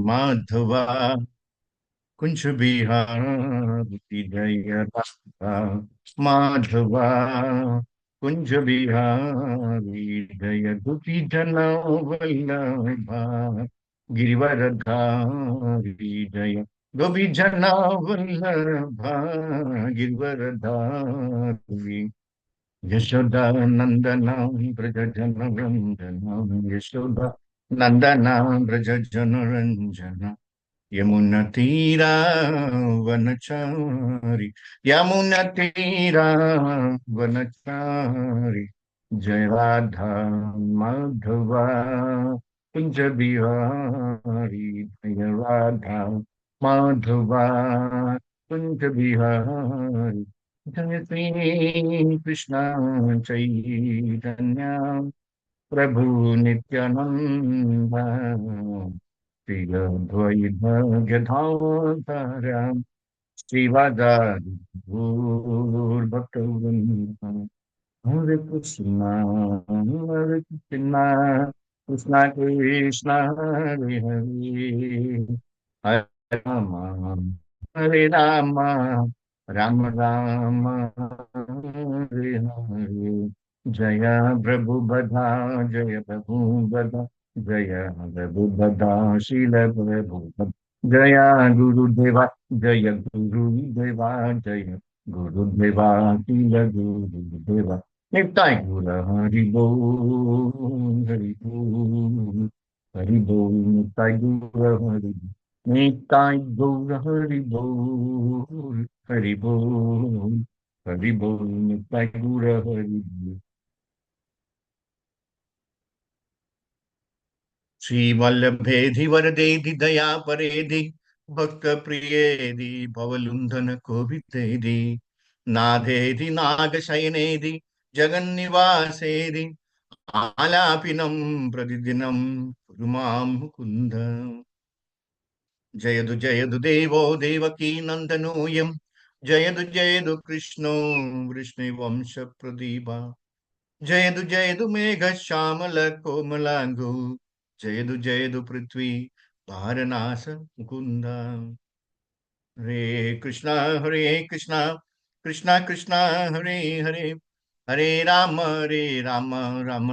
माधवा कुंज बिहारी जय राधा माधवा कुंज बिहारी जय गोपी जन वल्लभा गिरिवरधारी जय गोपी जन वल्लभा गिरिवरधारी यशोदा नंदना ब्रज जन रंजना यशोदा नंदना ब्रज जन रंजना यमुना तीरा वनचारी यमुना तीरा वनचारी जय राधा माधवा कुंज बिहारी जय राधा माधवा कुंज बिहारी जय श्री कृष्ण चैतन्य प्रभु नित्यानंद श्री अद्वैत गदाधर श्रीवासादि गौरभक्तवृंद हरे कृष्णा कृष्णा कृष्णा हरे हरे हरे राम हरे राम राम राम हरे हरे जय प्रभु बधा जय प्रभु बधा जय प्रभु बधा शील प्रभु बधा जय गुरुदेवा जय गुरुदेवा जय गुरुदेवा शील गुरुदेवा निताय गुर हरि बोल हरि बोल हरि बोल निताय गुर हरि निताय गौर हरि बोल हरि बोल हरि बोल निताय गौर हरि बोल श्री वल्लभेधि वरदेधि दया परेधि भक्त प्रियेधि भवलुंधन कोविदेधि नाथेधि नागशयनेधि जगन्निवासेधि आलापिनं प्रतिदिनं कुरु मां मुकुन्द जयतु देवो देवकी नन्दनोऽयं जयतु कृष्णो वृष्णिवंश प्रदीपा जयतु मेघश्यामल कोमलांगो जयतु पृथ्वी भारनाश मुकुंद हरे कृष्णा कृष्णा कृष्णा हरे हरे हरे राम राम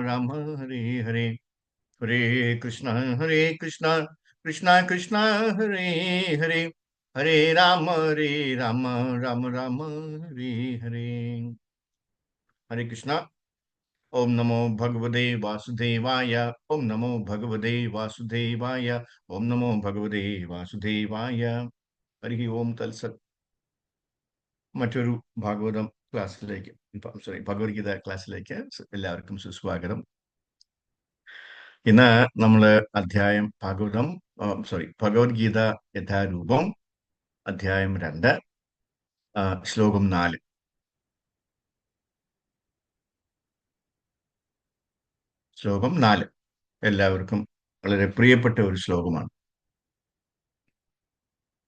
राम हरे हरे हरे कृष्णा कृष्णा कृष्णा हरे हरे हरे राम राम राम हरे हरे हरे कृष्णा। ओम नमो भगवते वासुदेवाय ओम नमो भगवते वासुदेवाय ओम नमो भगवते വാസുദേവായ ഹരി ഓം തത്സത് മറ്റൊരു ഭാഗവതം ക്ലാസ്സിലേക്ക് ഭഗവത്ഗീത ക്ലാസ്സിലേക്ക് എല്ലാവർക്കും സുസ്വാഗതം. ഇന്ന് നമ്മൾ അധ്യായം ഭഗവത്ഗീത യഥാരൂപം അധ്യായം 2 ശ്ലോകം 4. ശ്ലോകം 4 എല്ലാവർക്കും വളരെ പ്രിയപ്പെട്ട ഒരു ശ്ലോകമാണ്.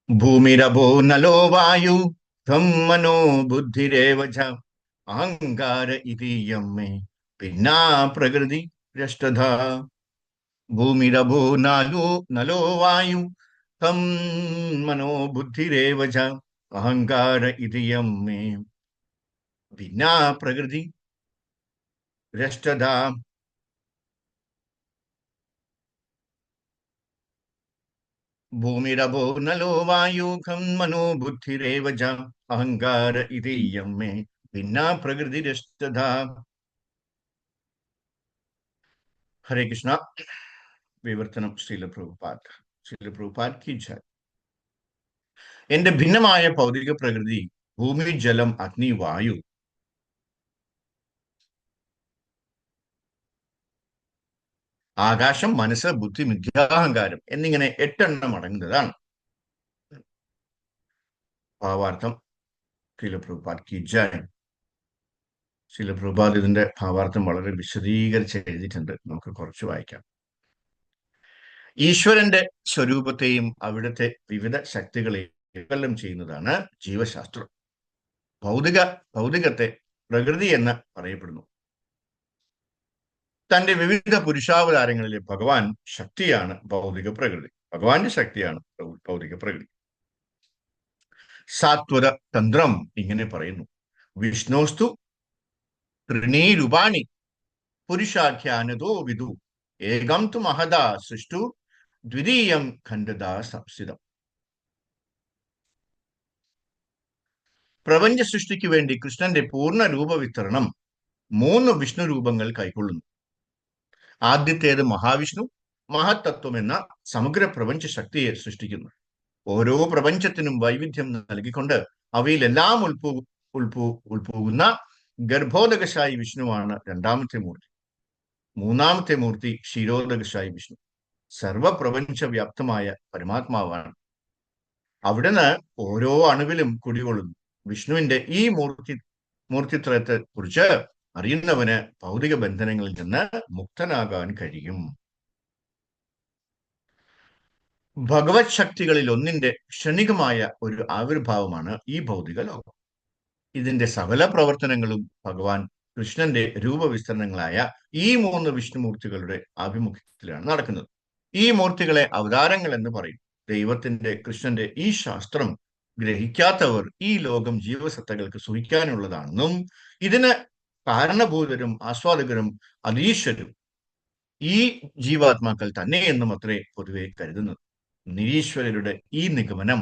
ഭൂമിരഭോ നലോ വായു ധം മനോ ബുദ്ധിരേവ ച അഹങ്കാര ഇതീയം മേ ഭിന്നാ പ്രകൃതി രഷ്ടധ. ഭൂമിരഭോ നലോ വായു ധം മനോ ബുദ്ധിരേവ ച അഹങ്കാര ഇതീയം മേ ഭിന്നാ പ്രകൃതി രഷ്ടധ. ഭൂമിരഭോ നലോ വായു ഖം മനോ ബുദ്ധിരേവ ച അഹങ്കാര ഇതീയം മേ ഭിന്നാ പ്രകൃതി രഷ്ടധ. ഹരേ കൃഷ്ണ. വിവർത്തനം ശ്രീല പ്രഭുപാദ് കി ജയ്. എന്റെ ഭിന്നമായ ഭൗതിക പ്രകൃതി ഭൂമി, ജലം, അഗ്നി, വായു, ആകാശം, മനസ്സ്, ബുദ്ധി, മിഥ്യാഹങ്കാരം എന്നിങ്ങനെ 8 അടങ്ങുന്നതാണ്. ഭാവാർത്ഥം ശ്രീല പ്രഭുപാദ് കി ജയ്. ശ്രീല പ്രഭുപാദ് ഇതിന്റെ ഭാവാർത്ഥം വളരെ വിശദീകരിച്ച് എഴുതിയിട്ടുണ്ട്. നമുക്ക് കുറച്ച് വായിക്കാം. ഈശ്വരന്റെ സ്വരൂപത്തെയും അവിടുത്തെ വിവിധ ശക്തികളെയും വികലനം ചെയ്യുന്നതാണ് ജീവശാസ്ത്രം. ഭൗതികത്തെ പ്രകൃതി എന്ന് പറയപ്പെടുന്നു. തന്റെ വിവിധ പുരുഷാവതാരങ്ങളിലെ ഭഗവാൻ ശക്തിയാണ് ഭൗതിക പ്രകൃതി. ഭഗവാന്റെ ശക്തിയാണ് ഭൗതിക പ്രകൃതി. സാത്വത തന്ത്രം ഇങ്ങനെ പറയുന്നു: വിഷ്ണോസ്തു ത്രിണീരുപാണി പുരുഷാഖ്യാനതോ വിദു ഏകം തു മഹദാ സൃഷ്ടു ദ്വിതീയം ഖണ്ഡദാ സംസ്ഥിതം. പ്രപഞ്ച സൃഷ്ടിക്ക് വേണ്ടി കൃഷ്ണന്റെ പൂർണ്ണ രൂപവിതരണം 3 വിഷ്ണു രൂപങ്ങൾ കൈക്കൊള്ളുന്നു. ആദ്യത്തേത് മഹാവിഷ്ണു മഹത്തത്വം എന്ന സമഗ്ര പ്രപഞ്ച ശക്തിയെ സൃഷ്ടിക്കുന്നു. ഓരോ പ്രപഞ്ചത്തിനും വൈവിധ്യം നൽകിക്കൊണ്ട് അവയിലെല്ലാം ഉൾപോകുന്ന ഗർഭോദകശായി വിഷ്ണുവാണ് രണ്ടാമത്തെ മൂർത്തി. മൂന്നാമത്തെ മൂർത്തി ക്ഷീരോദകശായി വിഷ്ണു സർവപ്രപഞ്ച വ്യാപ്തമായ പരമാത്മാവാണ്. അവിടുന്ന് ഓരോ അണുവിലും കുടികൊള്ളുന്നു. വിഷ്ണുവിന്റെ ഈ മൂർത്തിത്രയത്തെ കുറിച്ച് അറിയുന്നവന് ഭൗതിക ബന്ധനങ്ങളിൽ നിന്ന് മുക്തനാകാൻ കഴിയും. ഭഗവത് ശക്തികളിൽ ഒന്നിന്റെ ക്ഷണികമായ ഒരു ആവിർഭാവമാണ് ഈ ഭൗതിക ലോകം. ഇതിന്റെ സകല പ്രവർത്തനങ്ങളും ഭഗവാൻ കൃഷ്ണന്റെ രൂപവിസ്തരണങ്ങളായ ഈ 3 വിഷ്ണുമൂർത്തികളുടെ ആഭിമുഖ്യത്തിലാണ് നടക്കുന്നത്. ഈ മൂർത്തികളെ അവതാരങ്ങൾ എന്ന് പറയും. ദൈവത്തിന്റെ കൃഷ്ണന്റെ ഈ ശാസ്ത്രം ഗ്രഹിക്കാത്തവർ ഈ ലോകം ജീവസത്തകൾക്ക് സുഖിക്കാനുള്ളതാണെന്നും ഇതിന് കാരണഭൂതരും ആസ്വാദകരും അതീശ്വരും ഈ ജീവാത്മാക്കൾ തന്നെയെന്നും അത്രേ പൊതുവെ കരുതുന്നത്. നിരീശ്വരരുടെ ഈ നിഗമനം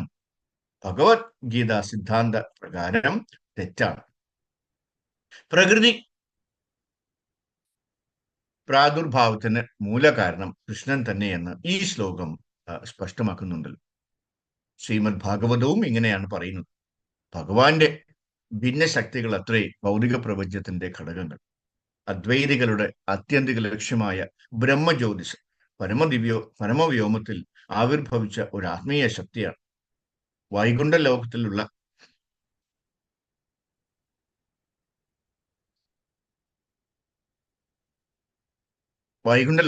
ഭഗവത്ഗീത സിദ്ധാന്ത പ്രകാരം തെറ്റാണ്. പ്രകൃതി പ്രാദുർഭാവത്തിന് മൂലകാരണം കൃഷ്ണൻ തന്നെയെന്ന് ഈ ശ്ലോകം സ്പഷ്ടമാക്കുന്നുണ്ടല്ലോ. ശ്രീമദ് ഭാഗവതവും ഇങ്ങനെയാണ് പറയുന്നത്. ഭഗവാന്റെ ഭിന്നശക്തികൾ അത്രേ ഭൗതിക പ്രപഞ്ചത്തിന്റെ ഘടകങ്ങൾ. അദ്വൈതികളുടെ ആത്യന്തിക ലക്ഷ്യമായ ബ്രഹ്മജ്യോതിസ് പരമവ്യോമത്തിൽ ആവിർഭവിച്ച ഒരു ആത്മീയ ശക്തിയാണ്. വൈകുണ്ഠ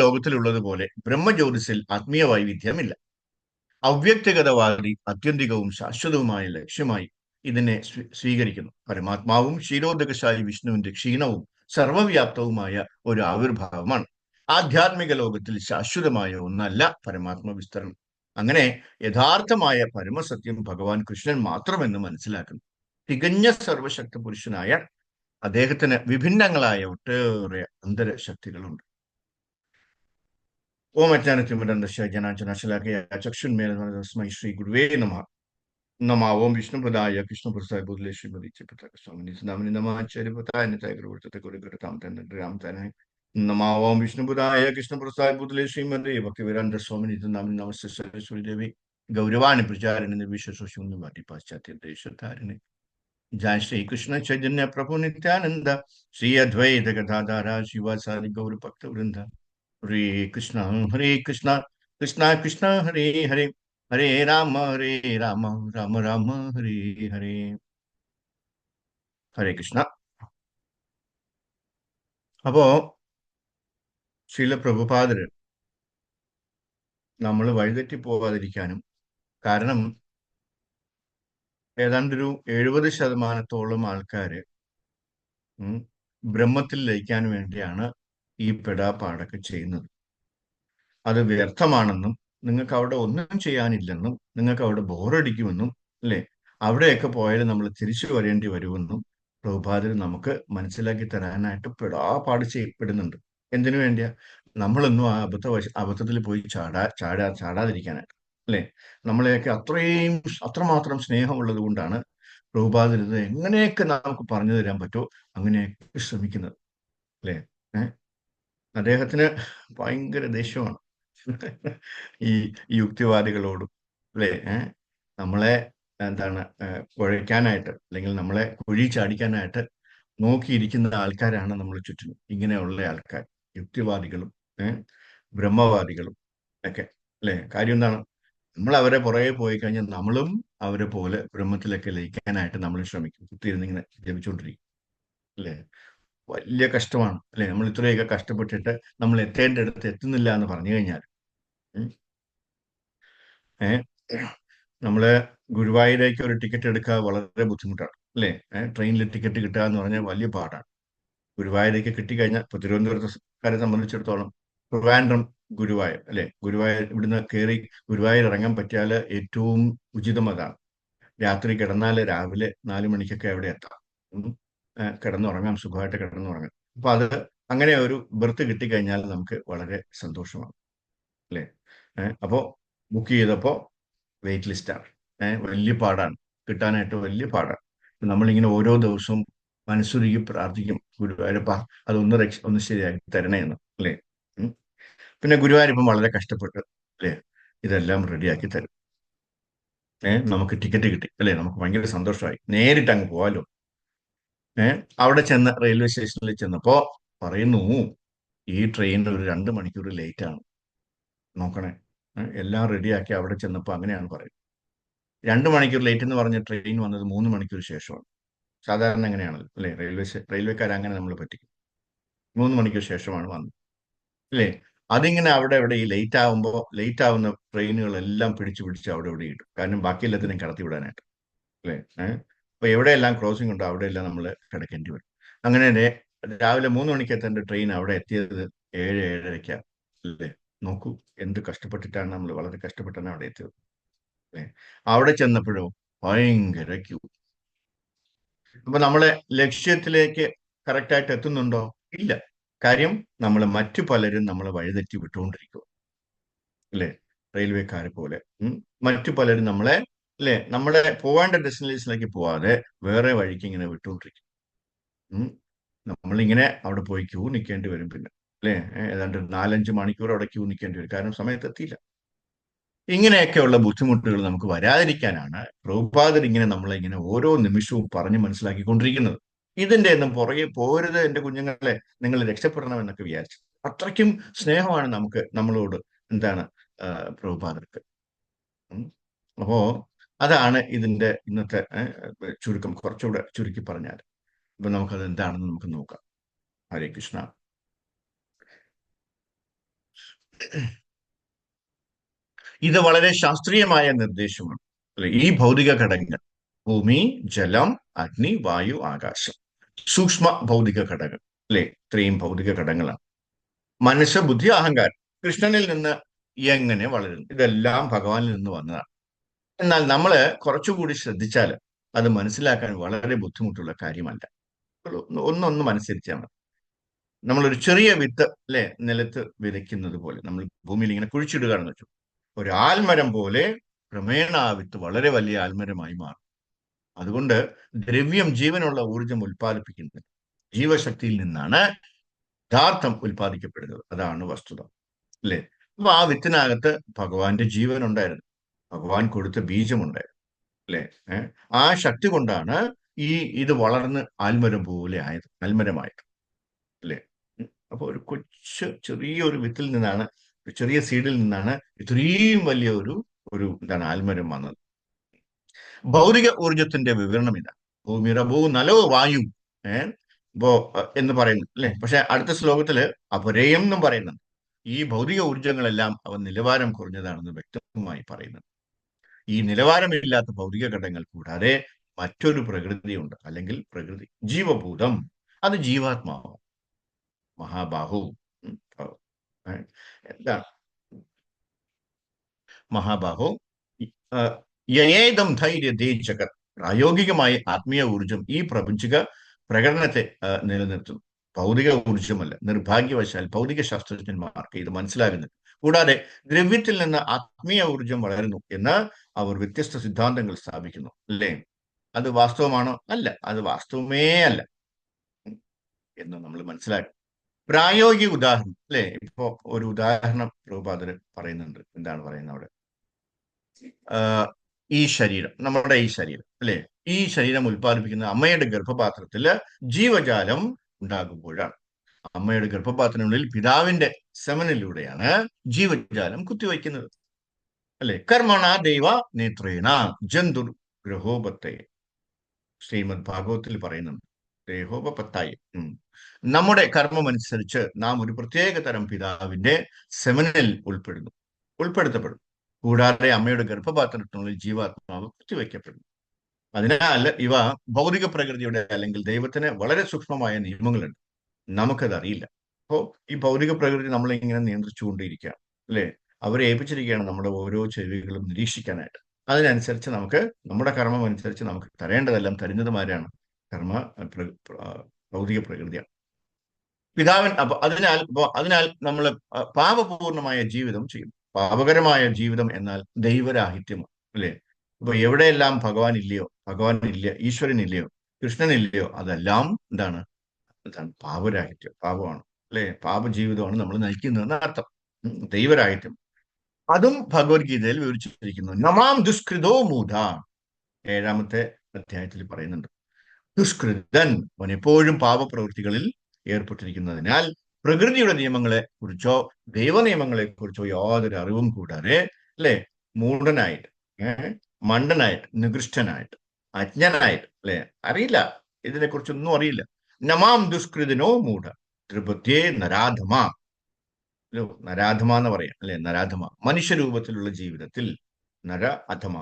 ലോകത്തിലുള്ളതുപോലെ ബ്രഹ്മജ്യോതിസിൽ ആത്മീയ വൈവിധ്യമില്ല. അവ്യക്തിഗതവാദി ആത്യന്തികവും ശാശ്വതവുമായ ലക്ഷ്യമായി ഇതിനെ സ്വീകരിക്കുന്നു. പരമാത്മാവും ക്ഷീരോദകശായി വിഷ്ണുവിന്റെ ക്ഷീണവും സർവവ്യാപ്തവുമായ ഒരു ആവിർഭാവമാണ്. ആധ്യാത്മിക ലോകത്തിൽ ശാശ്വതമായ ഒന്നല്ല പരമാത്മ വിസ്തരണം. അങ്ങനെ യഥാർത്ഥമായ പരമസത്യം ഭഗവാൻ കൃഷ്ണൻ മാത്രമെന്ന് മനസ്സിലാക്കുന്നു. തികഞ്ഞ സർവശക്ത പുരുഷനായ അദ്ദേഹത്തിന് വിഭിന്നങ്ങളായ ഒട്ടേറെ അന്തരശക്തികളുണ്ട്. ഓം അജ്ഞാനത്തിമിരന്തസ്യ ജ്ഞാനാഞ്ജനശലാകയാ ചക്ഷുന്മേലസ്മൈ ശ്രീ ഗുരുവേ നമഃ. നമഃ. ഓം വിഷ്ണുപദായ കൃഷ്ണപ്രസാദ ബുദ്ധലേ ശ്രീമതി സ്വാമിനി നാമിനി നമാചാര്യപതായ ഗുരുതാം തന്നെ രാം തന്നെ. നമഃ. ഓം വിഷ്ണുപദായ കൃഷ്ണപ്രസാദ ബുദ്ധലേ ശ്രീമതി ഭക്തിവേദാന്ത സ്വാമിനി നാമിനി നമസ്തേ സരസ്വതി ദേവി ഗൗരവാണി പ്രചാരിണി നിർവിശ്വശൂന്യ മാറ്റി പാശ്ചാത്യ ദേശധാരിണി. जय श्री कृष्ण चैतन्य प्रभु नित्यानंद श्री अद्वैत गदाधर शिवासादि गौर भक्त वृंद. हरे कृष्ण कृष्ण कृष्ण हरे हरे हरे राम राम राम हरे हरे. ഹരേ കൃഷ്ണ. അപ്പോ ശ്രീല പ്രഭുപാദര് നമ്മൾ വഴിതെറ്റി പോകാതിരിക്കാനും, കാരണം ഏതാണ്ടൊരു 70% ആൾക്കാര് ബ്രഹ്മത്തിൽ ലയിക്കാൻ വേണ്ടിയാണ് ഈ പെടാപ്പാടൊക്കെ ചെയ്യുന്നത്. അത് വ്യർത്ഥമാണെന്നും നിങ്ങൾക്ക് അവിടെ ഒന്നും ചെയ്യാനില്ലെന്നും നിങ്ങൾക്ക് അവിടെ ബോറടിക്കുമെന്നും അല്ലെ, അവിടെയൊക്കെ പോയാൽ നമ്മൾ തിരിച്ചു വരേണ്ടി വരുമെന്നും പ്രഭുപാദർ നമുക്ക് മനസ്സിലാക്കി തരാനായിട്ട് പെടാപ്പാട് ചെയ്യപ്പെടുന്നുണ്ട്. എന്തിനു വേണ്ടിയാ? നമ്മളൊന്നും ആ അബദ്ധത്തിൽ പോയി ചാടാതിരിക്കാനായിട്ട് അല്ലെ. നമ്മളെയൊക്കെ അത്രമാത്രം സ്നേഹമുള്ളത് കൊണ്ടാണ് പ്രഭുപാദർ ഇത് എങ്ങനെയൊക്കെ നമുക്ക് പറഞ്ഞു തരാൻ പറ്റുമോ അങ്ങനെയൊക്കെ ശ്രമിക്കുന്നത് അല്ലെ. അദ്ദേഹത്തിന് ഭയങ്കര ദേഷ്യമാണ് ഈ യുക്തിവാദികളോടും അല്ലെ. നമ്മളെ കുഴയ്ക്കാനായിട്ട് അല്ലെങ്കിൽ നമ്മളെ കുഴി ചാടിക്കാനായിട്ട് നോക്കിയിരിക്കുന്ന ആൾക്കാരാണ് നമ്മൾ ചുറ്റിനും ഇങ്ങനെയുള്ള ആൾക്കാർ, യുക്തിവാദികളും ബ്രഹ്മവാദികളും ഒക്കെ അല്ലെ. കാര്യം എന്താണ്? നമ്മൾ അവരെ പുറകെ പോയി കഴിഞ്ഞാൽ നമ്മളും അവരെ പോലെ ബ്രഹ്മത്തിലൊക്കെ ലയിക്കാനായിട്ട് നമ്മൾ ശ്രമിക്കും. കുത്തിയിരുന്നിങ്ങനെ ജപിച്ചുകൊണ്ടിരിക്കും അല്ലെ. വലിയ കഷ്ടമാണ് അല്ലെ. നമ്മൾ ഇത്രയൊക്കെ കഷ്ടപ്പെട്ടിട്ട് നമ്മൾ എത്തേണ്ടടുത്ത് എത്തുന്നില്ല എന്ന് പറഞ്ഞു കഴിഞ്ഞാൽ നമ്മള് ഗുരുവായൂരേക്ക് ഒരു ടിക്കറ്റ് എടുക്കുക വളരെ ബുദ്ധിമുട്ടാണ് അല്ലെ. ട്രെയിനിൽ ടിക്കറ്റ് കിട്ടുക എന്ന് പറഞ്ഞാൽ വലിയ പാടാണ്. ഗുരുവായൂരേക്ക് കിട്ടിക്കഴിഞ്ഞാൽ ഇപ്പൊ തിരുവനന്തപുരത്തുകാരെ സംബന്ധിച്ചിടത്തോളം ട്രിവാൻഡ്രം ഗുരുവായൂർ അല്ലെ, ഗുരുവായൂർ ഇവിടുന്ന് കയറി ഗുരുവായൂർ ഇറങ്ങാൻ പറ്റിയാൽ ഏറ്റവും ഉചിതം അതാണ്. രാത്രി കിടന്നാൽ രാവിലെ 4 മണിക്കൊക്കെ അവിടെ എത്താം. ഉം. കിടന്നുറങ്ങാം, സുഖമായിട്ട് കിടന്നുറങ്ങാം. അപ്പൊ അത് അങ്ങനെ ഒരു ബെർത്ത് കിട്ടിക്കഴിഞ്ഞാൽ നമുക്ക് വളരെ സന്തോഷമാണ് അല്ലേ. അപ്പോ ബുക്ക് ചെയ്തപ്പോ വെയിറ്റ് ലിസ്റ്റാണ്. വലിയ പാടാണ്, കിട്ടാനായിട്ട് വലിയ പാടാണ്. നമ്മളിങ്ങനെ ഓരോ ദിവസവും മനസ്സുരുകി പ്രാർത്ഥിക്കും, ഗുരുവായൂരപ്പ ഒന്ന് ശരിയാക്കി തരണേ എന്ന് അല്ലേ. ഉം. പിന്നെ ഗുരുവായൂരപ്പൻ വളരെ കഷ്ടപ്പെട്ട് അല്ലേ ഇതെല്ലാം റെഡിയാക്കി തരും. നമുക്ക് ടിക്കറ്റ് കിട്ടി അല്ലേ, നമുക്ക് ഭയങ്കര സന്തോഷമായി, നേരിട്ട് അങ്ങ് പോവാലോ. അവിടെ ചെന്ന് റെയിൽവേ സ്റ്റേഷനിൽ ചെന്നപ്പോ പറയുന്നു, ഈ ട്രെയിൻ ഒരു 2 മണിക്കൂർ ലേറ്റ് ആണ്, നോക്കണേ. എല്ലാം റെഡിയാക്കി അവിടെ ചെന്നപ്പോ അങ്ങനെയാണ് പറയുന്നത്. 2 മണിക്കൂർ ലേറ്റ് എന്ന് പറഞ്ഞ ട്രെയിൻ വന്നത് 3 മണിക്കൂർ ശേഷമാണ്. സാധാരണ എങ്ങനെയാണല്ലോ അല്ലേ, റെയിൽവേക്കാർ അങ്ങനെ നമ്മൾ പറ്റിക്കും. 3 മണിക്കൂർ ശേഷമാണ് വന്നത് അല്ലേ. അതിങ്ങനെ അവിടെ ഇവിടെ ഈ ലേറ്റ് ആവുന്ന ട്രെയിനുകളെല്ലാം പിടിച്ച് പിടിച്ച് അവിടെ ഇവിടെ ഇട്ടു, കാരണം ബാക്കി എല്ലാത്തിനും കടത്തി വിടാനായിട്ട് അല്ലേ. അപ്പൊ എവിടെയെല്ലാം ക്രോസിംഗ് ഉണ്ടോ അവിടെയെല്ലാം നമ്മൾ കിടക്കേണ്ടി വരും. അങ്ങനെ രാവിലെ 3 മണിക്ക് എത്തേണ്ട ട്രെയിൻ അവിടെ എത്തിയത് 7-7:30 അല്ലേ. നോക്കൂ, എന്ത് കഷ്ടപ്പെട്ടിട്ടാണ് നമ്മൾ, വളരെ കഷ്ടപ്പെട്ടാണ് അവിടെ എത്തിയത് അല്ലേ. അവിടെ ചെന്നപ്പോഴോ ഭയങ്കര ക്യൂ. അപ്പൊ നമ്മളെ ലക്ഷ്യത്തിലേക്ക് കറക്റ്റായിട്ട് എത്തുന്നുണ്ടോ? ഇല്ല. കാര്യം നമ്മൾ മറ്റു പലരും നമ്മളെ വഴിതെറ്റി വിട്ടുകൊണ്ടിരിക്കുക അല്ലേ, റെയിൽവേക്കാരെ പോലെ. മറ്റു പലരും നമ്മളെ അല്ലേ, നമ്മുടെ പോവേണ്ട ഡെസ്റ്റിനേഷനിലേക്ക് പോവാതെ വേറെ വഴിക്ക് ഇങ്ങനെ വിട്ടുകൊണ്ടിരിക്കും. നമ്മളിങ്ങനെ അവിടെ പോയി ക്യൂ നിൽക്കേണ്ടി വരും പിന്നെ അല്ലേ. ഏതാണ്ട് 4-5 മണിക്കൂർ അവിടെ ക്യൂ നിൽക്കേണ്ടി വരും, കാരണം സമയത്ത് എത്തിയില്ല. ഇങ്ങനെയൊക്കെയുള്ള ബുദ്ധിമുട്ടുകൾ നമുക്ക് വരാതിരിക്കാനാണ് പ്രഭുപാദർ ഇങ്ങനെ നമ്മളെ ഇങ്ങനെ ഓരോ നിമിഷവും പറഞ്ഞ് മനസ്സിലാക്കിക്കൊണ്ടിരിക്കുന്നത്. ഇതിന്റെ ഒന്നും പുറകെ പോരുത് എന്റെ കുഞ്ഞുങ്ങളെ, നിങ്ങൾ രക്ഷപ്പെടണം എന്നൊക്കെ വിചാരിച്ചു. അത്രയ്ക്കും സ്നേഹമാണ് നമ്മളോട് എന്താണ് പ്രഭുപാദർക്ക്. അപ്പോ അതാണ് ഇതിന്റെ ഇന്നത്തെ ചുരുക്കം, കുറച്ചുകൂടെ ചുരുക്കി പറഞ്ഞാൽ. അപ്പൊ നമുക്കത് എന്താണെന്ന് നമുക്ക് നോക്കാം. ഹരേ കൃഷ്ണ. ഇത് വളരെ ശാസ്ത്രീയമായ നിർദ്ദേശമാണ് അല്ലെ. ഈ ഭൗതിക ഘടകങ്ങൾ, ഭൂമി, ജലം, അഗ്നി, വായു, ആകാശം, സൂക്ഷ്മ ഭൗതിക ഘടകം അല്ലെ, ഇത്രയും ഭൗതിക ഘടകങ്ങളാണ്. മനസ്സ്, ബുദ്ധി, അഹങ്കാരം കൃഷ്ണനിൽ നിന്ന് എങ്ങനെ വളരുന്നു? ഇതെല്ലാം ഭഗവാനിൽ നിന്ന് വന്നതാണ്. എന്നാൽ നമ്മൾ കുറച്ചുകൂടി ശ്രദ്ധിച്ചാൽ അത് മനസ്സിലാക്കാൻ വളരെ ബുദ്ധിമുട്ടുള്ള കാര്യമല്ല. ഒന്നൊന്ന് മനസ്സിരിച്ചാൽ മതി. നമ്മളൊരു ചെറിയ വിത്ത് അല്ലെ നിലത്ത് വിതയ്ക്കുന്നത് പോലെ നമ്മൾ ഭൂമിയിൽ ഇങ്ങനെ കുഴിച്ചിടുകയാണെന്ന് വെച്ചു, ഒരു ആൽമരം പോലെ ക്രമേണ ആ വിത്ത് വളരെ വലിയ ആൽമരമായി മാറും. അതുകൊണ്ട് ദ്രവ്യം ജീവനുള്ള ഊർജം ഉൽപ്പാദിപ്പിക്കുന്നത് ജീവശക്തിയിൽ നിന്നാണ് യഥാർത്ഥം ഉൽപ്പാദിക്കപ്പെടുന്നത്. അതാണ് വസ്തുത അല്ലേ. അപ്പൊ ആ വിത്തിനകത്ത് ഭഗവാന്റെ ജീവൻ ഉണ്ടായിരുന്നു, ഭഗവാൻ കൊടുത്ത ബീജമുണ്ടായിരുന്നു അല്ലേ. ആ ശക്തി കൊണ്ടാണ് ഇത് വളർന്ന് ആൽമരം പോലെ ആയത്, ആൽമരമായത് അല്ലേ. അപ്പൊ ഒരു ചെറിയൊരു വിത്തിൽ നിന്നാണ്, ഒരു ചെറിയ സീഡിൽ നിന്നാണ് ഇത്രയും വലിയ ഒരു എന്താണ് ആൽമരം വന്നത്. ഭൗതിക ഊർജത്തിന്റെ വിവരണം ഇതാണ്. ഭൂമിരഭൂ നലോ വായു ഇപ്പോ എന്ന് പറയുന്നു അല്ലെ. പക്ഷെ അടുത്ത ശ്ലോകത്തില് അപരേയം എന്നും പറയുന്നുണ്ട്. ഈ ഭൗതിക ഊർജങ്ങളെല്ലാം അവ നിലവാരം കുറഞ്ഞതാണെന്ന് വ്യക്തമായി പറയുന്നുണ്ട്. ഈ നിലവാരമില്ലാത്ത ഭൗതിക ഘടകങ്ങൾ കൂടാതെ മറ്റൊരു പ്രകൃതിയുണ്ട്, അല്ലെങ്കിൽ പ്രകൃതി ജീവഭൂതം, അത് ജീവാത്മാവ് മഹാബാഹു. എന്താണ് മഹാബാഹു? യേദം ധൈര്യ ദേ ജഗത്. പ്രായോഗികമായി ആത്മീയ ഊർജം ഈ പ്രപഞ്ചിക പ്രകടനത്തെ നിലനിർത്തുന്നു, ഭൗതിക ഊർജമല്ല. നിർഭാഗ്യവശാൽ ഭൗതിക ശാസ്ത്രജ്ഞന്മാർക്ക് ഇത് മനസ്സിലാകുന്നത്. കൂടാതെ ദ്രവ്യത്തിൽ നിന്ന് ആത്മീയ ഊർജം വളരുന്നു എന്ന് അവർ വ്യത്യസ്ത സിദ്ധാന്തങ്ങൾ സ്ഥാപിക്കുന്നു അല്ലേ. അത് വാസ്തവമാണോ? അല്ല, അത് വാസ്തവമേ അല്ല എന്ന് നമ്മൾ മനസ്സിലാക്കി. പ്രായോഗിക ഉദാഹരണം അല്ലെ. ഇപ്പോ ഒരു ഉദാഹരണം പ്രഭുപാദര് പറയുന്നുണ്ട്. എന്താണ് പറയുന്നത് അവിടെ? ഈ ശരീരം, നമ്മുടെ ഈ ശരീരം അല്ലെ, ഈ ശരീരം ഉൽപ്പാദിപ്പിക്കുന്ന അമ്മയുടെ ഗർഭപാത്രത്തില് ജീവജാലം ഉണ്ടാകുമ്പോഴാണ്. അമ്മയുടെ ഗർഭപാത്രത്തിനുള്ളിൽ പിതാവിന്റെ സെമനിലൂടെയാണ് ജീവജാലം കുത്തിവയ്ക്കുന്നത് അല്ലെ. കർമ്മണ ദൈവ നേത്രേണ ജന്തുർ ഗ്രഹോപത്തെ, ശ്രീമദ് ഭാഗവത്തിൽ പറയുന്നുണ്ട്. ദേഹോപത്തായി നമ്മുടെ കർമ്മം അനുസരിച്ച് നാം ഒരു പ്രത്യേക തരം പിതാവിന്റെ സെമനിൽ ഉൾപ്പെടുത്തപ്പെടും. കൂടാതെ അമ്മയുടെ ഗർഭപാത്രത്തിനുള്ളിൽ ജീവാത്മാവ് കുത്തിവയ്ക്കപ്പെടുന്നു. അതിനാൽ ഇവ ഭൗതിക പ്രകൃതിയുടെ അല്ലെങ്കിൽ ദൈവത്തിന് വളരെ സൂക്ഷ്മമായ നിയമങ്ങളുണ്ട്, നമുക്കത് അറിയില്ല. അപ്പോൾ ഈ ഭൗതിക പ്രകൃതി നമ്മളെ ഇങ്ങനെ നിയന്ത്രിച്ചുകൊണ്ടിരിക്കുകയാണ്, അല്ലേ? അവരെ ഏൽപ്പിച്ചിരിക്കുകയാണ് നമ്മുടെ ഓരോ ചെവികളും നിരീക്ഷിക്കാനായിട്ട്. അതിനനുസരിച്ച് നമുക്ക് നമ്മുടെ കർമ്മം അനുസരിച്ച് നമുക്ക് തരേണ്ടതെല്ലാം തരുന്നതുമാരാണ് കർമ്മ ആ, ഭൗതിക പ്രകൃതിയാണ്. അതിനാൽ നമ്മൾ പാപപൂർണമായ ജീവിതം ചെയ്യും. പാപകരമായ ജീവിതം എന്നാൽ ദൈവരാഹിത്യം, അല്ലേ? അപ്പൊ എവിടെയെല്ലാം ഭഗവാൻ ഇല്ലയോ, ഭഗവാൻ ഇല്ല, ഈശ്വരൻ ഇല്ലയോ, കൃഷ്ണൻ ഇല്ലയോ, അതെല്ലാം എന്താണ്? അതാണ് പാപരാഹിത്യം, പാപമാണ്, അല്ലെ? പാപജീവിതമാണ് നമ്മൾ നയിക്കുന്നതെന്ന് അർത്ഥം. ദൈവരാഹിത്യം അതും ഭഗവത്ഗീതയിൽ വിവരിച്ചിരിക്കുന്നു. നമാം ദുഷ്കൃതോ മൂഢ, 7-ാമത്തെ അധ്യായത്തിൽ പറയുന്നുണ്ട്. ദുഷ്കൃതൻ, അവൻ എപ്പോഴും പാപപ്രവൃത്തികളിൽ ഏർപ്പെട്ടിരിക്കുന്നതിനാൽ പ്രകൃതിയുടെ നിയമങ്ങളെ കുറിച്ചോ ദൈവനിയമങ്ങളെ കുറിച്ചോ യാതൊരു അറിവും കൂടാതെ, അല്ലെ, മൂഢനായിട്ട്, മണ്ടനായിട്ട്, നികൃഷ്ടനായിട്ട്, അജ്ഞനായിട്ട്, അല്ലെ, അറിയില്ല, ഇതിനെക്കുറിച്ചൊന്നും അറിയില്ല. നമാം ദുഷ്കൃതിനോ മൂഢ ത്രിപുത്യേ നരാധമ. നരാധമ എന്ന് പറയാം, അല്ലെ? നരാധമ, മനുഷ്യരൂപത്തിലുള്ള ജീവിതത്തിൽ നര അധമ.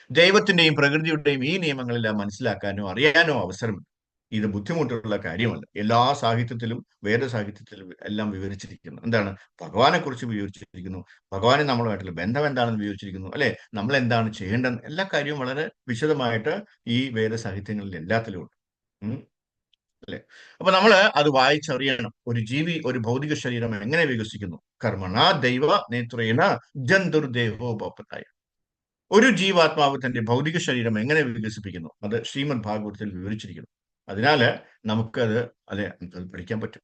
ദൈവത്തിന്റെയും പ്രകൃതിയുടെയും ഈ നിയമങ്ങളെല്ലാം മനസ്സിലാക്കാനോ അറിയാനോ അവസരമുണ്ട്. ഇത് ബുദ്ധിമുട്ടുള്ള കാര്യമല്ല. എല്ലാ സാഹിത്യത്തിലും വേദസാഹിത്യത്തിലും എല്ലാം വിവരിച്ചിരിക്കുന്നു. എന്താണ്? ഭഗവാനെ കുറിച്ച് വിവരിച്ചിരിക്കുന്നു, ഭഗവാനെ നമ്മളുമായിട്ടുള്ള ബന്ധം എന്താണെന്ന് വിവരിച്ചിരിക്കുന്നു, അല്ലെ? നമ്മൾ എന്താണ് ചെയ്യേണ്ടത്, എല്ലാ കാര്യവും വളരെ വിശദമായിട്ട് ഈ വേദസാഹിത്യങ്ങളിൽ എല്ലാത്തിലും ഉണ്ട്. അല്ലെ? അപ്പൊ നമ്മൾ അത് വായിച്ചറിയണം. ഒരു ജീവി, ഒരു ഭൗതിക ശരീരം എങ്ങനെ വികസിക്കുന്നു? കർമ്മണ ദൈവ നേത്രേണ ജന്തുർദേഹോപത്തായ. ഒരു ജീവാത്മാവ് തന്റെ ഭൗതിക ശരീരം എങ്ങനെ വികസിപ്പിക്കുന്നു, അത് ശ്രീമദ് ഭാഗവതത്തിൽ വിവരിച്ചിരിക്കുന്നു. അതിനാല് നമുക്കത് പഠിക്കാൻ പറ്റും.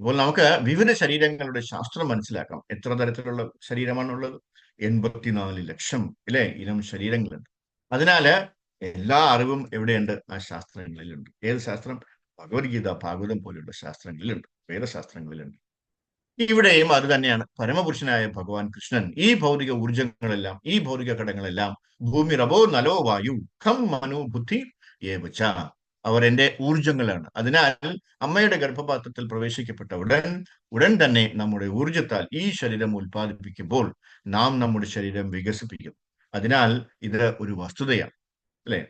അപ്പോൾ നമുക്ക് വിവിധ ശരീരങ്ങളുടെ ശാസ്ത്രം മനസ്സിലാക്കാം. എത്ര തരത്തിലുള്ള ശരീരമാണുള്ളത്? 84 ലക്ഷം, അല്ലെ, ഇനം ശരീരങ്ങളുണ്ട്. അതിനാല് എല്ലാ അറിവും എവിടെയുണ്ട്? ആ ശാസ്ത്രങ്ങളിലുണ്ട്. ഏത് ശാസ്ത്രം? ഭഗവത്ഗീത, ഭാഗവതം പോലുള്ള ശാസ്ത്രങ്ങളിലുണ്ട്, വേദശാസ്ത്രങ്ങളിലുണ്ട്. ഇവിടെയും അത് തന്നെയാണ്. പരമപുരുഷനായ ഭഗവാൻ കൃഷ്ണൻ ഈ ഭൗതിക ഊർജങ്ങളെല്ലാം, ഈ ഭൗതിക ഘടകങ്ങളെല്ലാം ഭൂമി റബോ നലോ വായു ഖം മനു ബുദ്ധി ഏവച്ച, അവർ എന്റെ ഊർജങ്ങളാണ്. അതിനാൽ അമ്മയുടെ ഗർഭപാത്രത്തിൽ പ്രവേശിക്കപ്പെട്ട ഉടൻ തന്നെ നമ്മുടെ ഊർജത്താൽ ഈ ശരീരം ഉൽപ്പാദിപ്പിക്കുമ്പോൾ നാം നമ്മുടെ ശരീരം വികസിപ്പിക്കും. അതിനാൽ ഇത് ഒരു വസ്തുതയാണ്, അല്ലെ?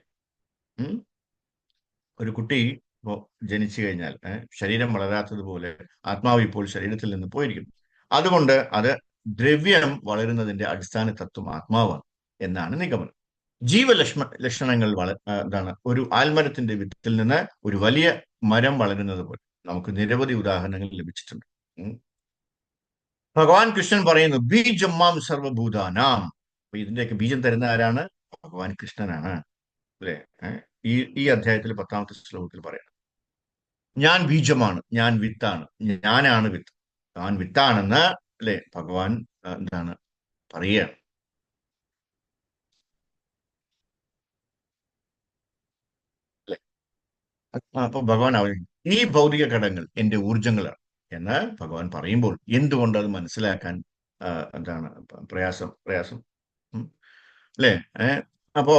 ഒരു കുട്ടി ഇപ്പോ ജനിച്ചു കഴിഞ്ഞാൽ ശരീരം വളരാത്തതുപോലെ ആത്മാവ് ഇപ്പോൾ ശരീരത്തിൽ നിന്ന് പോയിരിക്കുന്നു. അതുകൊണ്ട് അത് ദ്രവ്യം വളരുന്നതിന്റെ അടിസ്ഥാന തത്വം ആത്മാവാണ് എന്നാണ് നിഗമനം. ലക്ഷണങ്ങൾ എന്താണ്? ഒരു ആൽമരത്തിന്റെ വിത്തിൽ നിന്ന് ഒരു വലിയ മരം വളരുന്നത് പോലെ നമുക്ക് നിരവധി ഉദാഹരണങ്ങൾ ലഭിച്ചിട്ടുണ്ട്. ഭഗവാൻ കൃഷ്ണൻ പറയുന്നു ബീജം മാം സർവഭൂതാനാം. അപ്പൊ ഇതിന്റെയൊക്കെ ബീജം തരുന്ന ആരാണ്? ഭഗവാൻ കൃഷ്ണനാണ്, അല്ലെ? ഈ അധ്യായത്തിൽ 10-ാമത്തെ ശ്ലോകത്തിൽ പറയാം, ഞാൻ ബീജമാണ്, ഞാൻ വിത്താണ്, ഞാനാണ് വിത്ത്, താൻ വിത്താണെന്ന്, അല്ലെ, ഭഗവാൻ എന്താണ് പറയുക. അല്ലെ? അപ്പൊ ഭഗവാൻ ഈ ഭൗതിക ഘടകങ്ങൾ എന്റെ ഊർജങ്ങളാണ് എന്ന് ഭഗവാൻ പറയുമ്പോൾ എന്തുകൊണ്ട് അത് മനസ്സിലാക്കാൻ എന്താണ് പ്രയാസം? അല്ലെ? അപ്പോ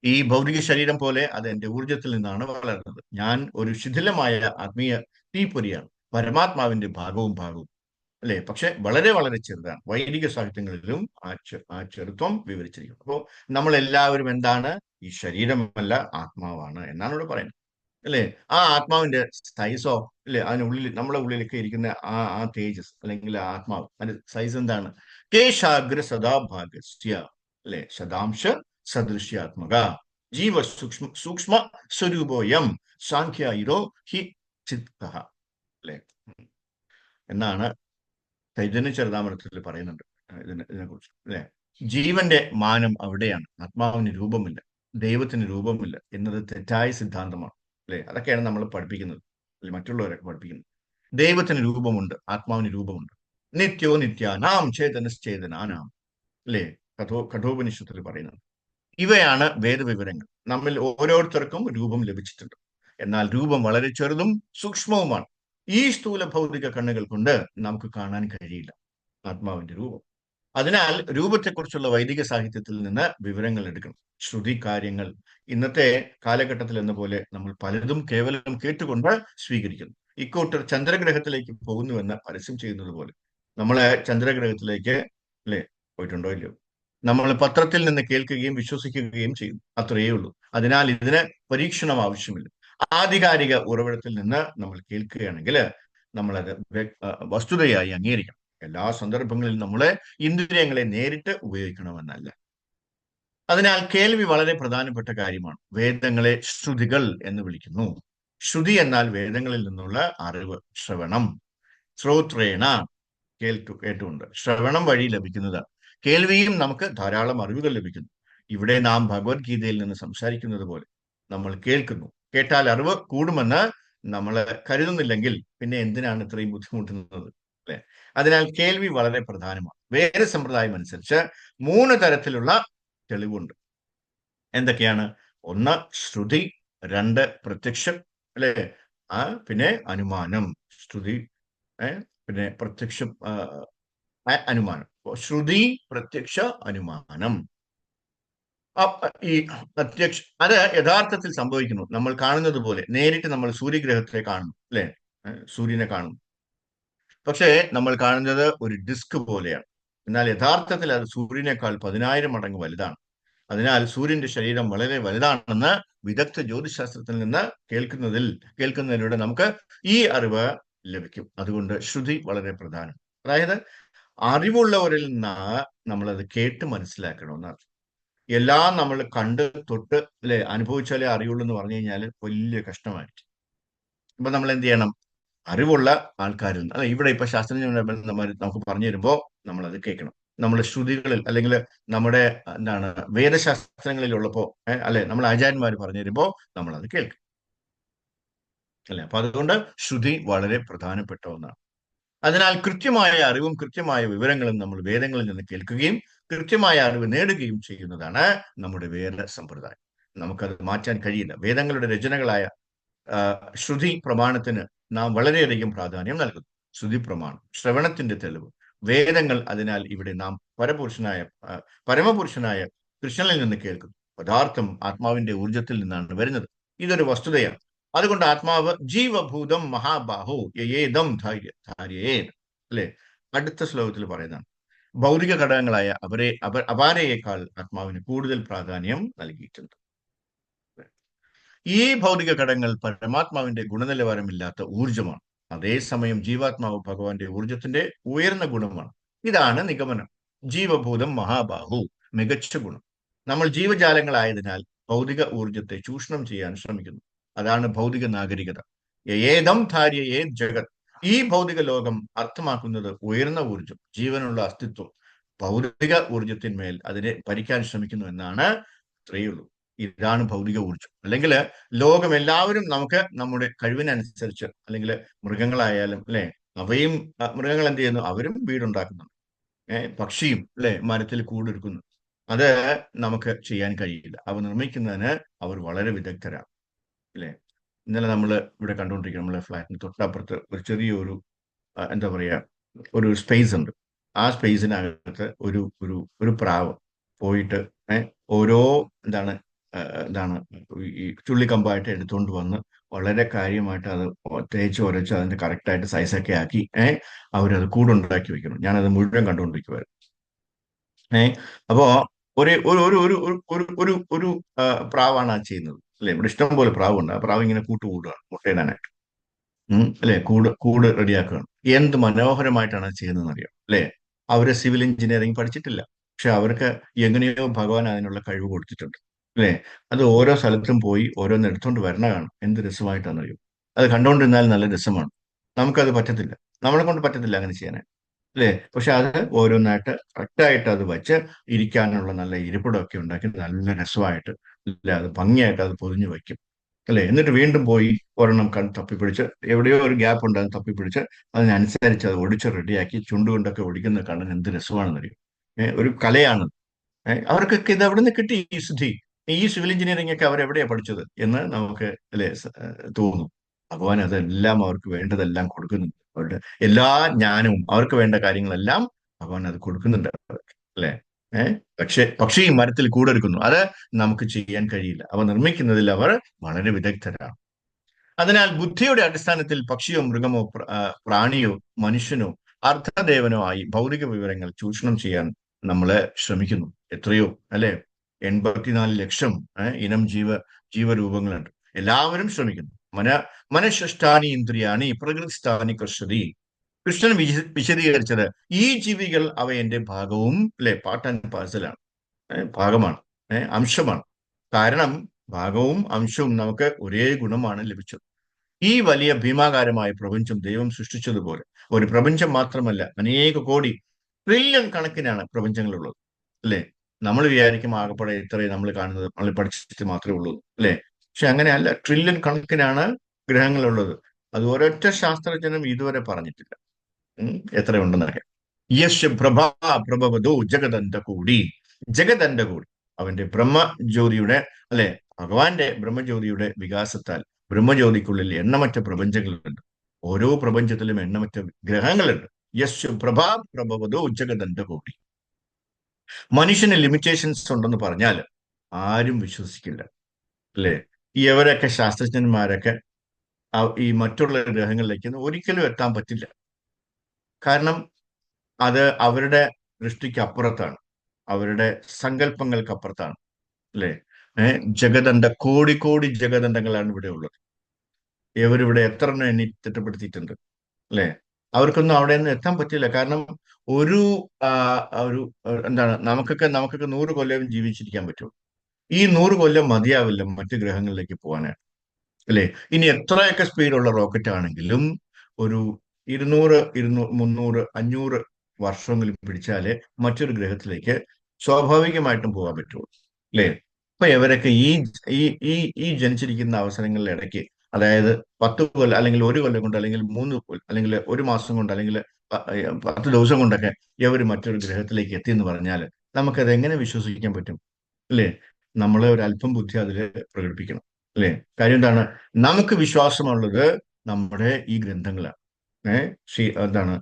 ഈ ഭൗതിക ശരീരം പോലെ അത് എന്റെ ഊർജത്തിൽ നിന്നാണ് വളരുന്നത്. ഞാൻ ഒരു ശിഥിലമായ ആത്മീയ തീപ്പൊരിയാണ്, പരമാത്മാവിന്റെ ഭാഗവും, അല്ലെ? പക്ഷെ വളരെ വളരെ ചെറുതാണ്. വൈദിക സാഹിത്യങ്ങളിലും ആ ചെറുത്വം വിവരിച്ചിരിക്കുന്നു. അപ്പോൾ നമ്മൾ എല്ലാവരും എന്താണ്? ഈ ശരീരമല്ല, ആത്മാവാണ് എന്നാണ് ഇവിടെ പറയുന്നത്, അല്ലെ? ആ ആത്മാവിന്റെ സൈസോ, അല്ലെ, അതിനുള്ളിൽ, നമ്മുടെ ഉള്ളിലൊക്കെ ഇരിക്കുന്ന ആ തേജസ് അല്ലെങ്കിൽ ആത്മാവ്, അതിന്റെ സൈസ് എന്താണ്? കേശാഗ്ര സദാഭാഗസ്യ, അല്ലെ, ശതാംശ സദൃശ്യാത്മക ജീവ സൂക്ഷ്മ സ്വരൂപോയം സാഖ്യായിരോ ഹി ചിത്ത, അല്ലെ, എന്നാണ് ചൈതന്യ ചരിതാമൃതത്തിൽ പറയുന്നുണ്ട് ഇതിനെക്കുറിച്ച്, അല്ലെ? ജീവന്റെ മാനം അവിടെയാണ്. ആത്മാവിന് രൂപമില്ല, ദൈവത്തിന് രൂപമില്ല എന്നത് തെറ്റായ സിദ്ധാന്തമാണ്, അല്ലെ? അതൊക്കെയാണ് നമ്മൾ പഠിപ്പിക്കുന്നത്, അല്ലെ, മറ്റുള്ളവരൊക്കെ പഠിപ്പിക്കുന്നത്. ദൈവത്തിന് രൂപമുണ്ട്, ആത്മാവിന് രൂപമുണ്ട്. നിത്യോ നിത്യാനാം ചേതനശ്ചേതനാനാം, അല്ലെ, കഠോപനിഷത്തിൽ പറയുന്നത്. ഇവയാണ് വേദവിവരങ്ങൾ. നമ്മിൽ ഓരോരുത്തർക്കും രൂപം ലഭിച്ചിട്ടുണ്ട്. എന്നാൽ രൂപം വളരെ ചെറുതും സൂക്ഷ്മവുമാണ്. ഈ സ്ഥൂല ഭൗതിക കണ്ണുകൾ കൊണ്ട് നമുക്ക് കാണാൻ കഴിയില്ല ആത്മാവിന്റെ രൂപം. അതിനാൽ രൂപത്തെക്കുറിച്ചുള്ള വൈദിക സാഹിത്യത്തിൽ നിന്ന് വിവരങ്ങൾ എടുക്കണം. ശ്രുതി കാര്യങ്ങൾ ഇന്നത്തെ കാലഘട്ടത്തിൽ എന്ന പോലെ നമ്മൾ പലതും കേവലം കേട്ടുകൊണ്ട് സ്വീകരിക്കുന്നു. ഇക്കൂട്ടർ ചന്ദ്രഗ്രഹത്തിലേക്ക് പോകുന്നുവെന്ന് പരസ്യം ചെയ്യുന്നത് പോലെ നമ്മള് ചന്ദ്രഗ്രഹത്തിലേക്ക്, അല്ലെ, പോയിട്ടുണ്ടോ ഇല്ലയോ? നമ്മൾ പത്രത്തിൽ നിന്ന് കേൾക്കുകയും വിശ്വസിക്കുകയും ചെയ്യും, അത്രയേ ഉള്ളൂ. അതിനാൽ ഇതിന് പരീക്ഷണം ആവശ്യമില്ല. ആധികാരിക ഉറവിടത്തിൽ നിന്ന് നമ്മൾ കേൾക്കുകയാണെങ്കിൽ നമ്മളത് വസ്തുതയായി അംഗീകരിക്കണം. എല്ലാ സന്ദർഭങ്ങളിലും നമ്മളെ ഇന്ദ്രിയങ്ങളെ നേരിട്ട് ഉപയോഗിക്കണമെന്നല്ല. അതിനാൽ കേൾവി വളരെ പ്രധാനപ്പെട്ട കാര്യമാണ്. വേദങ്ങളെ ശ്രുതികൾ എന്ന് വിളിക്കുന്നു. ശ്രുതി എന്നാൽ വേദങ്ങളിൽ നിന്നുള്ള അറിവ്, ശ്രവണം. ശ്രോത്രേണ കേട്ടുകൊണ്ട്, ശ്രവണം വഴി ലഭിക്കുന്നത്. കേൾവിയും നമുക്ക് ധാരാളം അറിവുകൾ ലഭിക്കുന്നു. ഇവിടെ നാം ഭഗവത്ഗീതയിൽ നിന്ന് സംസാരിക്കുന്നത് പോലെ നമ്മൾ കേൾക്കുന്നു. കേട്ടാൽ അറിവ് കൂടുമെന്ന് നമ്മൾ കരുതുന്നില്ലെങ്കിൽ പിന്നെ എന്തിനാണ് ഇത്രയും ബുദ്ധിമുട്ടുന്നത്, അല്ലെ? അതിനാൽ കേൾവി വളരെ പ്രധാനമാണ്. വേറെ സമ്പ്രദായം അനുസരിച്ച് 3 തരത്തിലുള്ള തെളിവുണ്ട്. എന്തൊക്കെയാണ്? 1 ശ്രുതി, 2 പ്രത്യക്ഷം, അല്ലെ? പിന്നെ അനുമാനം. ശ്രുതി, പിന്നെ പ്രത്യക്ഷം, അനുമാനം. ശ്രുതി, പ്രത്യക്ഷ, അനുമാനം. ഈ പ്രത്യക്ഷ അത് യഥാർത്ഥത്തിൽ സംഭവിക്കുന്നു. നമ്മൾ കാണുന്നത് പോലെ നേരിട്ട് നമ്മൾ സൂര്യഗ്രഹത്തെ കാണുന്നു, അല്ലെ? സൂര്യനെ കാണുന്നു. പക്ഷേ നമ്മൾ കാണുന്നത് ഒരു ഡിസ്ക് പോലെയാണ്. എന്നാൽ യഥാർത്ഥത്തിൽ അത് സൂര്യനേക്കാൾ 10,000 മടങ്ങ് വലുതാണ്. അതിനാൽ സൂര്യന്റെ ശരീരം വളരെ വലുതാണെന്ന് വിദഗ്ധ ജ്യോതിശാസ്ത്രത്തിൽ നിന്ന് കേൾക്കുന്നതിലൂടെ നമുക്ക് ഈ അറിവ് ലഭിക്കും. അതുകൊണ്ട് ശ്രുതി വളരെ പ്രധാനം. അതായത് അറിവുള്ളവരിൽ നിന്ന് നമ്മളത് കേട്ട് മനസ്സിലാക്കണമെന്നാണ്. എല്ലാം നമ്മൾ കണ്ട് തൊട്ട്, അല്ലെ, അനുഭവിച്ചാലേ അറിയുള്ളൂ എന്ന് പറഞ്ഞു കഴിഞ്ഞാൽ വലിയ കഷ്ടമായിരിക്കും. ഇപ്പൊ നമ്മൾ എന്ത് ചെയ്യണം? അറിവുള്ള ആൾക്കാരിൽ നിന്ന്, അല്ലെ, ഇവിടെ ഇപ്പൊ ശാസ്ത്രജ്ഞന്മാർ നമുക്ക് പറഞ്ഞു തരുമ്പോൾ നമ്മൾ അത് കേൾക്കണം. നമ്മുടെ ശ്രുതികളിൽ അല്ലെങ്കിൽ നമ്മുടെ എന്താണ് വേദശാസ്ത്രങ്ങളിലുള്ളപ്പോ, അല്ലെ, നമ്മൾ ആചാര്യന്മാർ പറഞ്ഞു തരുമ്പോൾ നമ്മൾ അത് കേൾക്കും, അല്ലെ? അപ്പൊ അതുകൊണ്ട് ശ്രുതി വളരെ പ്രധാനപ്പെട്ട ഒന്നാണ്. അതിനാൽ കൃത്യമായ അറിവും കൃത്യമായ വിവരങ്ങളും നമ്മൾ വേദങ്ങളിൽ നിന്ന് കേൾക്കുകയും കൃത്യമായ അറിവ് നേടുകയും ചെയ്യുന്നതാണ് നമ്മുടെ വേദ സമ്പ്രദായം. നമുക്കത് മാറ്റാൻ കഴിയില്ല. വേദങ്ങളുടെ രചനകളായ ശ്രുതി പ്രമാണത്തിന് നാം വളരെയധികം പ്രാധാന്യം നൽകുന്നു. ശ്രുതി പ്രമാണം, ശ്രവണത്തിന്റെ തെളിവ്, വേദങ്ങൾ. അതിനാൽ ഇവിടെ നാം പരമപുരുഷനായ കൃഷ്ണനിൽ നിന്ന് കേൾക്കുന്നു. പദാർത്ഥം ആത്മാവിന്റെ ഊർജത്തിൽ നിന്നാണ് വരുന്നത്. ഇതൊരു വസ്തുതയാണ്. അതുകൊണ്ട് ആത്മാവ് ജീവഭൂതം മഹാബാഹോ യേദം ധാര്യേ, അല്ലെ? അടുത്ത ശ്ലോകത്തിൽ പറയുന്നതാണ്. ഭൗതിക ഘടകങ്ങളായ അപാരയേക്കാൾ ആത്മാവിന് കൂടുതൽ പ്രാധാന്യം നൽകിയിട്ടുണ്ട്. ഈ ഭൗതിക ഘടകങ്ങൾ പരമാത്മാവിന്റെ ഗുണനിലവാരമില്ലാത്ത ഊർജമാണ്. അതേസമയം ജീവാത്മാവ് ഭഗവാന്റെ ഊർജത്തിന്റെ ഉയർന്ന ഗുണമാണ്. ഇതാണ് നിഗമനം. ജീവഭൂതം മഹാബാഹു, മികച്ച ഗുണം. നമ്മൾ ജീവജാലങ്ങളായതിനാൽ ഭൗതിക ഊർജത്തെ ചൂഷണം ചെയ്യാൻ ശ്രമിക്കുന്നു. അതാണ് ഭൗതിക നാഗരികത. ഏതം ധാര്യേ ജഗത്. ഈ ഭൗതിക ലോകം അർത്ഥമാക്കുന്നത് ഉയർന്ന ഊർജം, ജീവനുള്ള അസ്തിത്വം. ഭൗതിക ഊർജത്തിന്മേൽ അതിനെ ഭരിക്കാൻ ശ്രമിക്കുന്നു എന്നാണ്. അത്രയേ ഉള്ളൂ. ഇതാണ് ഭൗതിക ഊർജം. അല്ലെങ്കിൽ ലോകം എല്ലാവരും നമുക്ക് നമ്മുടെ കഴിവിനനുസരിച്ച്, അല്ലെങ്കിൽ മൃഗങ്ങളായാലും, അല്ലെ, അവയും മൃഗങ്ങൾ എന്ത് ചെയ്യുന്നു? അവരും വീടുണ്ടാക്കുന്നുണ്ട്. പക്ഷിയും, അല്ലെ, മരത്തിൽ കൂടൊരുക്കുന്നു. അത് നമുക്ക് ചെയ്യാൻ കഴിയില്ല. അവ നിർമ്മിക്കുന്നതിന് അവർ വളരെ വിദഗ്ധരാണ്, അല്ലെ? ഇന്നലെ നമ്മൾ ഇവിടെ കണ്ടുകൊണ്ടിരിക്കുക, നമ്മളെ ഫ്ലാറ്റിന് തൊട്ടപ്പുറത്ത് ഒരു ചെറിയൊരു എന്താ പറയാ, ഒരു സ്പേസ് ഉണ്ട്. ആ സ്പേസിനകത്ത് ഒരു ഒരു ഒരു പ്രാവ് പോയിട്ട് ഓരോ എന്താണ് ഈ ചുള്ളിക്കമ്പായിട്ട് എടുത്തുകൊണ്ട് വന്ന് വളരെ കാര്യമായിട്ട് അത് തേച്ച് ഉരച്ച് അതിന്റെ കറക്റ്റായിട്ട് സൈസൊക്കെ ആക്കി അവരത് കൂടുണ്ടാക്കി വെക്കണം. ഞാനത് മുഴുവൻ കണ്ടുകൊണ്ടിരിക്കുവായിരുന്നു. അപ്പോ ഒരു ഒരു ഒരു ഒരു ഒരു ഒരു ഒരു പ്രാവാണ് അത് ചെയ്യുന്നത്, അല്ലെ? ഇവിടെ ഇഷ്ടം പോലെ പ്രാവുണ്ട്. ആ പ്രാവ് ഇങ്ങനെ കൂടുകയാണ് മുട്ടയിടാനായിട്ട്, അല്ലെ? കൂട് റെഡിയാക്കുകയാണ്. എന്ത് മനോഹരമായിട്ടാണ് അത് ചെയ്യുന്നതെന്ന് അറിയാം, അല്ലെ? അവര് സിവിൽ എഞ്ചിനീയറിംഗ് പഠിച്ചിട്ടില്ല, പക്ഷെ അവർക്ക് എങ്ങനെയോ ഭഗവാൻ അതിനുള്ള കഴിവ് കൊടുത്തിട്ടുണ്ട്, അല്ലെ? അത് ഓരോ സ്ഥലത്തും പോയി ഓരോന്ന് എടുത്തുകൊണ്ട് വരണതാണ്. എന്ത് രസമായിട്ടാണെന്നറിയോ? അത് കണ്ടുകൊണ്ടിരുന്നാൽ നല്ല രസമാണ്. നമുക്കത് പറ്റത്തില്ല, നമ്മളെ കൊണ്ട് പറ്റത്തില്ല അങ്ങനെ ചെയ്യാനായിട്ട്, അല്ലെ? പക്ഷെ അത് ഓരോന്നായിട്ട് കറക്റ്റായിട്ട് അത് വെച്ച് ഇരിക്കാനുള്ള നല്ല ഇരിപ്പിടമൊക്കെ ഉണ്ടാക്കി നല്ല രസമായിട്ട്, അല്ലെ, അത് ഭംഗിയായിട്ട് അത് പൊതിഞ്ഞു വയ്ക്കും, അല്ലെ? എന്നിട്ട് വീണ്ടും പോയി ഒരെണ്ണം തപ്പിപ്പിടിച്ച്, എവിടെയോ ഒരു ഗ്യാപ്പ് ഉണ്ട്, അത് തപ്പിപ്പിടിച്ച് അതിനനുസരിച്ച് അത് ഒടിച്ച് റെഡിയാക്കി ചുണ്ടുകൊണ്ടൊക്കെ ഒടിക്കുന്നത് കാണാൻ എന്ത് രസമാണെന്നറിയും. ഒരു കലയാണ്. അവർക്കൊക്കെ ഇത് എവിടെ നിന്ന് കിട്ടി ഈ സിദ്ധി? ഈ സിവിൽ എഞ്ചിനീയറിംഗ് ഒക്കെ അവരെവിടെയാ പഠിച്ചത് എന്ന് നമുക്ക്, അല്ലെ, തോന്നും. ഭഗവാൻ അതെല്ലാം അവർക്ക് വേണ്ടതെല്ലാം കൊടുക്കുന്നുണ്ട്. അവരുടെ എല്ലാ ജ്ഞാനവും, അവർക്ക് വേണ്ട കാര്യങ്ങളെല്ലാം ഭഗവാൻ അത് കൊടുക്കുന്നുണ്ട് അവർക്ക്, അല്ലെ? പക്ഷേ ഈ മരത്തിൽ കൂടെടുക്കുന്നു. അത് നമുക്ക് ചെയ്യാൻ കഴിയില്ല. അവ നിർമ്മിക്കുന്നതിൽ അവർ വളരെ വിദഗ്ധരാണ്. അതിനാൽ ബുദ്ധിയുടെ അടിസ്ഥാനത്തിൽ പക്ഷിയോ മൃഗമോ പ്രാണിയോ മനുഷ്യനോ അർദ്ധദേവനോ ആയി ഭൗതിക വിവരങ്ങൾ ചൂഷണം ചെയ്യാൻ നമ്മള് ശ്രമിക്കുന്നു. എത്രയോ, അല്ലെ? 84 ലക്ഷം ഇനം ജീവരൂപങ്ങളുണ്ട്. എല്ലാവരും ശ്രമിക്കുന്നു. മനഃഷ്ഠാനി ഇന്ദ്രിയാണി പ്രകൃതിസ്ഥാനി കർഷതി. കൃഷ്ണൻ വിശദീകരിച്ചത് ഈ ജീവികൾ അവ എന്റെ ഭാഗവും, അല്ലെ, പാർട്ട് ആൻഡ് പാഴ്സലാണ്, ഭാഗമാണ്, അംശമാണ്. കാരണം ഭാഗവും അംശവും നമുക്ക് ഒരേ ഗുണമാണ് ലഭിച്ചത്. ഈ വലിയ ഭീമാകാരമായ പ്രപഞ്ചം ദൈവം സൃഷ്ടിച്ചതുപോലെ ഒരു പ്രപഞ്ചം മാത്രമല്ല, അനേക കോടി ട്രില്യൺ കണക്കിനാണ് പ്രപഞ്ചങ്ങളുള്ളത്, അല്ലെ. നമ്മൾ വിചാരിക്കും ആകെപ്പാടെ ഇത്രയും നമ്മൾ കാണുന്നത് നമ്മൾ പഠിച്ചിട്ട് മാത്രമേ ഉള്ളൂ, അല്ലെ. പക്ഷെ അങ്ങനെയല്ല, ട്രില്യൺ കണക്കിനാണ് ഗ്രഹങ്ങളുള്ളത്. അത് ഒരൊറ്റ ശാസ്ത്രജ്ഞനും ഇതുവരെ പറഞ്ഞിട്ടില്ല എത്രയുണ്ടെന്നൊക്കെ. യശ് പ്രഭാ പ്രഭവതോ ജഗദന്ത കൂടി. ജഗദന്ത കൂടി അവന്റെ ബ്രഹ്മജ്യോതിയുടെ, അല്ലെ, ഭഗവാന്റെ ബ്രഹ്മജ്യോതിയുടെ വികാസത്താൽ ബ്രഹ്മജ്യോതിക്കുള്ളിൽ എണ്ണമറ്റ പ്രപഞ്ചങ്ങളുണ്ട്. ഓരോ പ്രപഞ്ചത്തിലും എണ്ണമറ്റ ഗ്രഹങ്ങളുണ്ട്. യശ് പ്രഭാ പ്രഭവതോ ജഗദന്ത കൂടി. മനുഷ്യന് ലിമിറ്റേഷൻസ് ഉണ്ടെന്ന് പറഞ്ഞാൽ ആരും വിശ്വസിക്കില്ല, അല്ലെ. ഈ എവരൊക്കെ ശാസ്ത്രജ്ഞന്മാരൊക്കെ ഈ മറ്റുള്ള ഗ്രഹങ്ങളിലേക്ക് ഒരിക്കലും എത്താൻ പറ്റില്ല. കാരണം അത് അവരുടെ ദൃഷ്ടിക്ക് അപ്പുറത്താണ്, അവരുടെ സങ്കല്പങ്ങൾക്ക് അപ്പുറത്താണ്, അല്ലെ. ജഗദണ്ഡ കോടി കോടി ജഗദണ്ഡങ്ങളാണ് ഇവിടെ ഉള്ളത്. ഇവരിവിടെ എത്ര എണ്ണം എണ്ണി തിട്ടപ്പെടുത്തിയിട്ടുണ്ട്, അല്ലെ. അവർക്കൊന്നും അവിടെ നിന്ന് എത്താൻ പറ്റില്ല. കാരണം ഒരു ഒരു എന്താണ്, നമുക്കൊക്കെ 100 കൊല്ലം ജീവിച്ചിരിക്കാൻ പറ്റും. ഈ 100 കൊല്ലം മതിയാവില്ല മറ്റു ഗ്രഹങ്ങളിലേക്ക് പോകാനായിട്ട്, അല്ലെ. ഇനി എത്രയൊക്കെ സ്പീഡുള്ള റോക്കറ്റ് ആണെങ്കിലും ഒരു 200, 300, 500 വർഷമെങ്കിലും പിടിച്ചാലേ മറ്റൊരു ഗ്രഹത്തിലേക്ക് സ്വാഭാവികമായിട്ടും പോകാൻ പറ്റുള്ളൂ, അല്ലെ. അപ്പൊ ഇവരൊക്കെ ഈ ഈ ഈ ഈ ജനിച്ചിരിക്കുന്ന അവസരങ്ങളുടെ ഇടയ്ക്ക്, അതായത് 10 കൊല്ലം അല്ലെങ്കിൽ 1 കൊല്ലം കൊണ്ട്, അല്ലെങ്കിൽ 3 കൊല്ലം, അല്ലെങ്കിൽ 1 മാസം കൊണ്ട്, അല്ലെങ്കിൽ 10 ദിവസം കൊണ്ടൊക്കെ ഇവർ മറ്റൊരു ഗ്രഹത്തിലേക്ക് എത്തി എന്ന് പറഞ്ഞാൽ നമുക്കത് എങ്ങനെ വിശ്വസിക്കാൻ പറ്റും, അല്ലേ. നമ്മളെ ഒരു അല്പം ബുദ്ധി അതിൽ പ്രകടിപ്പിക്കണം, അല്ലേ. കാര്യം എന്താണ്, നമുക്ക് വിശ്വാസമുള്ളത് നമ്മുടെ ഈ ഗ്രന്ഥങ്ങളാണ്. എന്താണ്,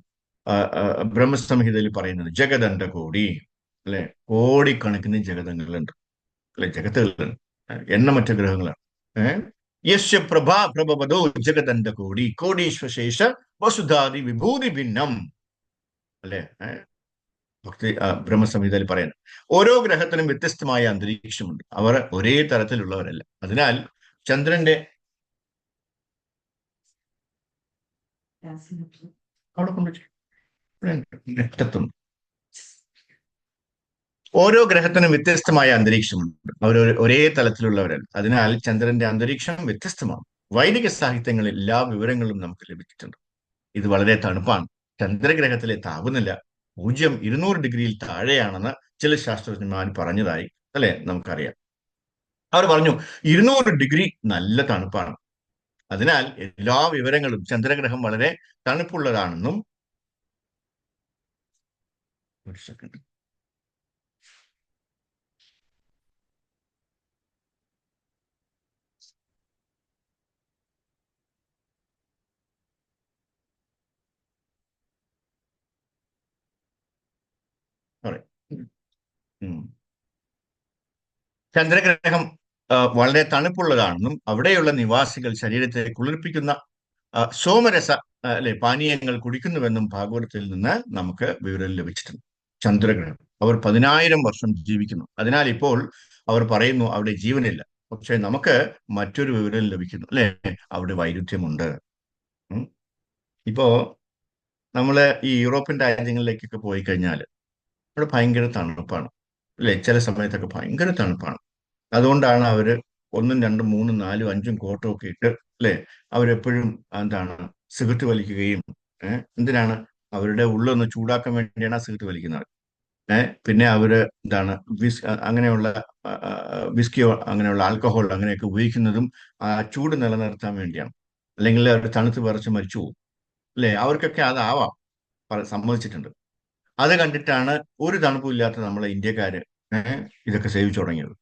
ബ്രഹ്മസംഹിതയിൽ പറയുന്നത് ജഗദണ്ഡ കോടി, അല്ലെ. കോടിക്കണക്കിന് ജഗതങ്ങളുണ്ട്, അല്ലെ, ജഗത്തുകളുണ്ട്, എണ്ണമറ്റ ഗ്രഹങ്ങളാണ്. യശ്യ പ്രഭാ പ്രഭവതോ ജഗദണ്ഡ കോടി കോടീശ്വശേഷ വസുധാതി വിഭൂതി ഭിന്നം, അല്ലെ. ഭക്തി ബ്രഹ്മസംഹിതയിൽ പറയുന്നത് ഓരോ ഗ്രഹത്തിനും വ്യത്യസ്തമായ അന്തരീക്ഷമുണ്ട്. അവർ ഒരേ തരത്തിലുള്ളവരല്ല. അതിനാൽ ചന്ദ്രന്റെ അവിടെ കൊണ്ടുവച്ചു ഓരോ ഗ്രഹത്തിനും വ്യത്യസ്തമായ അന്തരീക്ഷമുണ്ട്. അവർ ഒരേ തലത്തിലുള്ളവരല്ല. അതിനാൽ ചന്ദ്രന്റെ അന്തരീക്ഷം വ്യത്യസ്തമാണ്. വൈദിക സാഹിത്യങ്ങളിൽ എല്ലാ വിവരങ്ങളും നമുക്ക് ലഭിച്ചിട്ടുണ്ട്. ഇത് വളരെ തണുപ്പാണ്. ചന്ദ്രഗ്രഹത്തിലെ താപനില 200 ഡിഗ്രിയിൽ താഴെയാണെന്ന് ചില ശാസ്ത്രജ്ഞന്മാർ പറഞ്ഞതായി, അല്ലെ, നമുക്കറിയാം. അവർ പറഞ്ഞു 200 ഡിഗ്രി നല്ല തണുപ്പാണ്. അതിനാൽ എല്ലാ വിവരങ്ങളും ചന്ദ്രഗ്രഹം വളരെ തണുപ്പുള്ളതാണെന്നും, ഒരു സെക്കൻഡ്, ചന്ദ്രഗ്രഹം വളരെ തണുപ്പുള്ളതാണെന്നും അവിടെയുള്ള നിവാസികൾ ശരീരത്തെ കുളിർപ്പിക്കുന്ന സോമരസ, അല്ലെ, പാനീയങ്ങൾ കുടിക്കുന്നുവെന്നും ഭാഗവതത്തിൽ നിന്ന് നമുക്ക് വിവരം ലഭിച്ചിട്ടുണ്ട്. ചന്ദ്രഗ്രഹം അവർ 10,000 വർഷം ജീവിക്കുന്നു. അതിനാൽ ഇപ്പോൾ അവർ പറയുന്നു അവിടെ ജീവനില്ല. പക്ഷെ നമുക്ക് മറ്റൊരു വിവരം ലഭിക്കുന്നു, അല്ലെ, അവിടെ വൈരുദ്ധ്യമുണ്ട്. ഇപ്പോ നമ്മള് ഈ യൂറോപ്യൻ രാജ്യങ്ങളിലേക്കൊക്കെ പോയി കഴിഞ്ഞാൽ അവിടെ ഭയങ്കര തണുപ്പാണ്, അല്ലെ. ചില സമയത്തൊക്കെ ഭയങ്കര തണുപ്പാണ്. അതുകൊണ്ടാണ് അവര് 1, 2, 3, 4, 5 കോട്ടും ഒക്കെ ഇട്ട്, അല്ലെ, അവരെപ്പോഴും എന്താണ് സിഗരറ്റ് വലിക്കുകയും, എന്തിനാണ്, അവരുടെ ഉള്ളൊന്ന് ചൂടാക്കാൻ വേണ്ടിയാണ് ആ സിഗരറ്റ് വലിക്കുന്നത്. പിന്നെ അവര് എന്താണ് അങ്ങനെയുള്ള വിസ്കിയോ അങ്ങനെയുള്ള ആൽക്കഹോൾ അങ്ങനെയൊക്കെ ഉപയോഗിക്കുന്നതും ആ ചൂട് നിലനിർത്താൻ വേണ്ടിയാണ്. അല്ലെങ്കിൽ അവർ തണുത്ത് വിറച്ച് മരിച്ചു പോകും, അല്ലെ. അവർക്കൊക്കെ അതാവാം, സമ്മതിച്ചിട്ടുണ്ട്. അത് കണ്ടിട്ടാണ് ഒരു തണുപ്പും ഇല്ലാത്ത നമ്മളെ ഇന്ത്യക്കാര് ഇതൊക്കെ സേവിച്ചു തുടങ്ങിയത്.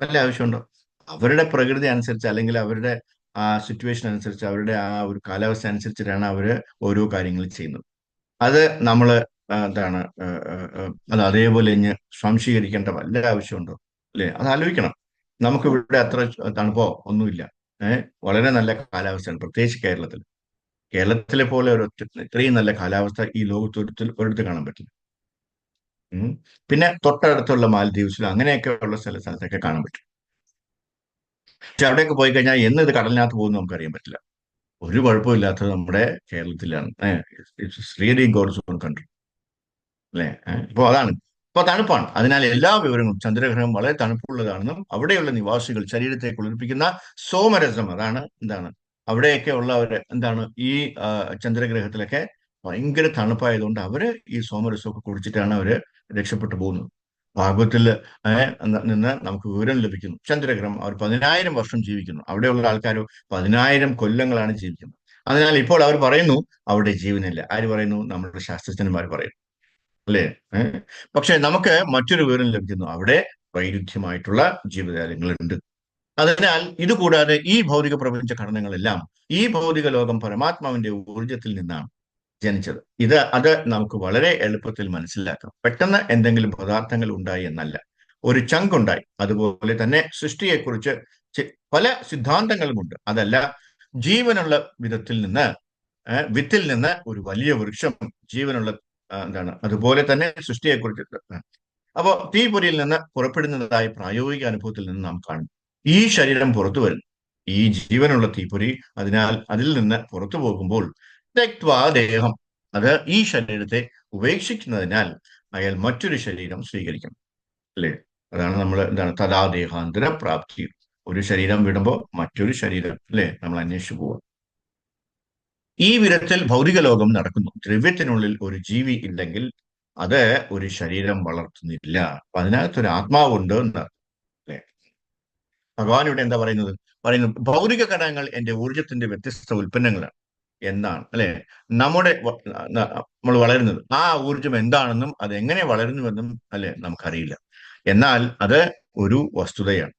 വല്ല ആവശ്യമുണ്ടോ? അവരുടെ പ്രകൃതി അനുസരിച്ച്, അല്ലെങ്കിൽ അവരുടെ ആ സിറ്റുവേഷൻ അനുസരിച്ച്, അവരുടെ ആ ഒരു കാലാവസ്ഥ അനുസരിച്ചിട്ടാണ് അവര് ഓരോ കാര്യങ്ങൾ ചെയ്യുന്നത്. അത് നമ്മള് എന്താണ് അത് അതേപോലെ ഇഞ്ഞ് സ്വാംശീകരിക്കേണ്ട വല്ല ആവശ്യമുണ്ടോ, അല്ലെ. അത് ആലോചിക്കണം. നമുക്ക് ഇവിടെ അത്ര തണുപ്പോ ഒന്നുമില്ല. വളരെ നല്ല കാലാവസ്ഥയാണ്, പ്രത്യേകിച്ച് കേരളത്തിൽ. കേരളത്തിലെ പോലെ ഒരു ഇത്രയും നല്ല കാലാവസ്ഥ ഈ ലോകത്തൊരുത്തിൽ ഒരിടത്ത് കാണാൻ പറ്റില്ല. പിന്നെ തൊട്ടടുത്തുള്ള മാലദ്വീപ്സിലും അങ്ങനെയൊക്കെ ഉള്ള സ്ഥലത്തൊക്കെ കാണാൻ പറ്റും. പക്ഷെ അവിടെയൊക്കെ പോയി കഴിഞ്ഞാൽ എന്ന് ഇത് കടലിനകത്ത് പോകുന്നു നമുക്കറിയാൻ പറ്റില്ല. ഒരു കുഴപ്പമില്ലാത്തത് നമ്മുടെ കേരളത്തിലാണ്. It's really God's own country, അല്ലെ? ഇപ്പൊ അതാണ്. ഇപ്പൊ തണുപ്പാണ്. അതിനാൽ എല്ലാ വിവരങ്ങളും ചന്ദ്രഗ്രഹം വളരെ തണുപ്പുള്ളതാണെന്നും അവിടെയുള്ള നിവാസികൾ ശരീരത്തെ കുളിർപ്പിക്കുന്ന സോമരസം, അതാണ് എന്താണ് അവിടെയൊക്കെ ഉള്ളവര് എന്താണ് ഈ ആ, ചന്ദ്രഗ്രഹത്തിലൊക്കെ ഭയങ്കര തണുപ്പായതുകൊണ്ട് അവര് ഈ സോമരസമൊക്കെ കുടിച്ചിട്ടാണ് അവര് രക്ഷപ്പെട്ടു പോകുന്നത്. ഭാഗവത്തിൽ നിന്ന് നമുക്ക് വിവരം ലഭിക്കുന്നു. ചന്ദ്രഗ്രഹം അവർ 10,000 വർഷം ജീവിക്കുന്നു. അവിടെയുള്ള ആൾക്കാർ 10,000 കൊല്ലങ്ങളാണ് ജീവിക്കുന്നത്. അതിനാൽ ഇപ്പോൾ അവർ പറയുന്നു അവിടെ ജീവനില്ല. ആര് പറയുന്നു? നമ്മുടെ ശാസ്ത്രജ്ഞന്മാർ പറയുന്നു, അല്ലേ? ഏഹ് പക്ഷെ നമുക്ക് മറ്റൊരു വിവരം ലഭിക്കുന്നു, അവിടെ വൈരുദ്ധ്യമായിട്ടുള്ള ജീവജാലങ്ങളുണ്ട്. അതിനാൽ ഇത് കൂടാതെ ഈ ഭൗതിക പ്രപഞ്ച ഘടനകളെല്ലാം, ഈ ഭൗതിക ലോകം പരമാത്മാവിന്റെ ഊർജത്തിൽ നിന്നാണ് ജനിച്ചത്. അത് നമുക്ക് വളരെ എളുപ്പത്തിൽ മനസ്സിലാക്കാം. പെട്ടെന്ന് എന്തെങ്കിലും പദാർത്ഥങ്ങൾ ഉണ്ടായി എന്നല്ല, ഒരു ചങ്ക് ഉണ്ടായി. അതുപോലെ തന്നെ സൃഷ്ടിയെക്കുറിച്ച് പല സിദ്ധാന്തങ്ങളുമുണ്ട്. അതല്ല, ജീവനുള്ള വിത്തിൽ നിന്ന് ഒരു വലിയ വൃക്ഷം, ജീവനുള്ള എന്താണ് അതുപോലെ തന്നെ സൃഷ്ടിയെക്കുറിച്ച്. അപ്പോ തീപ്പൊരിയിൽ നിന്ന് പുറപ്പെടുന്നതായ പ്രായോഗിക അനുഭവത്തിൽ നിന്ന് നാം കാണും ഈ ശരീരം പുറത്തു വരുന്നു, ഈ ജീവനുള്ള തീപ്പൊരി. അതിനാൽ അതിൽ നിന്ന് പുറത്തു പോകുമ്പോൾ തെക്വാ ദേഹം, അത് ഈ ശരീരത്തെ ഉപേക്ഷിക്കുന്നതിനാൽ അയാൾ മറ്റൊരു ശരീരം സ്വീകരിക്കും, അല്ലേ? അതാണ് നമ്മൾ എന്താണ് തഥാ ദേഹാന്തര പ്രാപ്തി. ഒരു ശരീരം വിടുമ്പോൾ മറ്റൊരു ശരീരം, അല്ലേ, നമ്മൾ അന്വേഷിച്ചു പോവുക. ഈ വിധത്തിൽ ഭൗതിക ലോകം നടക്കുന്നു. ദ്രവ്യത്തിനുള്ളിൽ ഒരു ജീവി ഇല്ലെങ്കിൽ അത് ഒരു ശരീരം വളർത്തുന്നില്ല. അപ്പൊ അതിനകത്തൊരു ആത്മാവുണ്ട് എന്ന്, അല്ലേ? ഭഗവാൻ ഇവിടെ എന്താ പറയുന്നത് ഭൗതിക ഘടകങ്ങൾ എന്റെ ഊർജത്തിന്റെ വ്യത്യസ്ത ഉൽപ്പന്നങ്ങളാണ് എന്നാണ്, അല്ലെ? നമ്മൾ വളരുന്നത്, ആ ഊർജം എന്താണെന്നും അത് എങ്ങനെ വളരുന്നുവെന്നും, അല്ലെ, നമുക്കറിയില്ല. എന്നാൽ അത് ഒരു വസ്തുതയാണ്.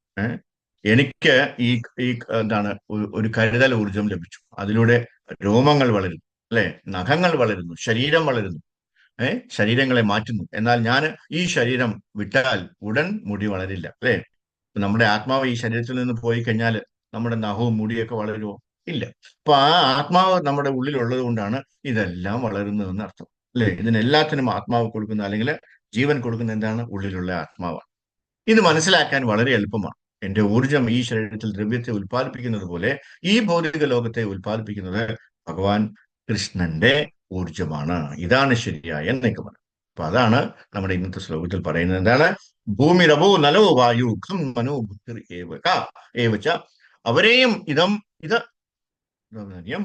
എനിക്ക് ഈ ഈ എന്താണ് ഒരു കരുതൽ ഊർജം ലഭിച്ചു. അതിലൂടെ രോമങ്ങൾ വളരുന്നു, അല്ലെ? നഖങ്ങൾ വളരുന്നു, ശരീരം വളരുന്നു, ശരീരങ്ങളെ മാറ്റുന്നു. എന്നാൽ ഞാൻ ഈ ശരീരം വിട്ടാൽ ഉടൻ മുടി വളരില്ല, അല്ലെ? നമ്മുടെ ആത്മാവ് ഈ ശരീരത്തിൽ നിന്ന് പോയി കഴിഞ്ഞാൽ നമ്മുടെ നഖവും മുടിയൊക്കെ വളരുമോ? ഇല്ല. അപ്പൊ ആ ആത്മാവ് നമ്മുടെ ഉള്ളിലുള്ളത് കൊണ്ടാണ് ഇതെല്ലാം വളരുന്നതെന്ന് അർത്ഥം, അല്ലെ? ഇതിനെല്ലാത്തിനും ആത്മാവ് കൊടുക്കുന്ന, അല്ലെങ്കിൽ ജീവൻ കൊടുക്കുന്ന എന്താണ്? ഉള്ളിലുള്ള ആത്മാവാണ്. ഇത് മനസ്സിലാക്കാൻ വളരെ എളുപ്പമാണ്. എന്റെ ഊർജം ഈ ശരീരത്തിൽ ദ്രവ്യത്തെ ഉൽപ്പാദിപ്പിക്കുന്നത് പോലെ ഈ ഭൗതിക ലോകത്തെ ഉൽപ്പാദിപ്പിക്കുന്നത് ഭഗവാൻ കൃഷ്ണന്റെ ഊർജമാണ്. ഇതാണ് ശരിയായ നിഗമനം. അപ്പൊ അതാണ് നമ്മുടെ ഇന്നത്തെ ശ്ലോകത്തിൽ പറയുന്നത്. എന്താണ്? ഭൂമി രവോ നലോ വായു ഖം മനോ ബുദ്ധിർ ഏവച്ച അവരെയും ഇത്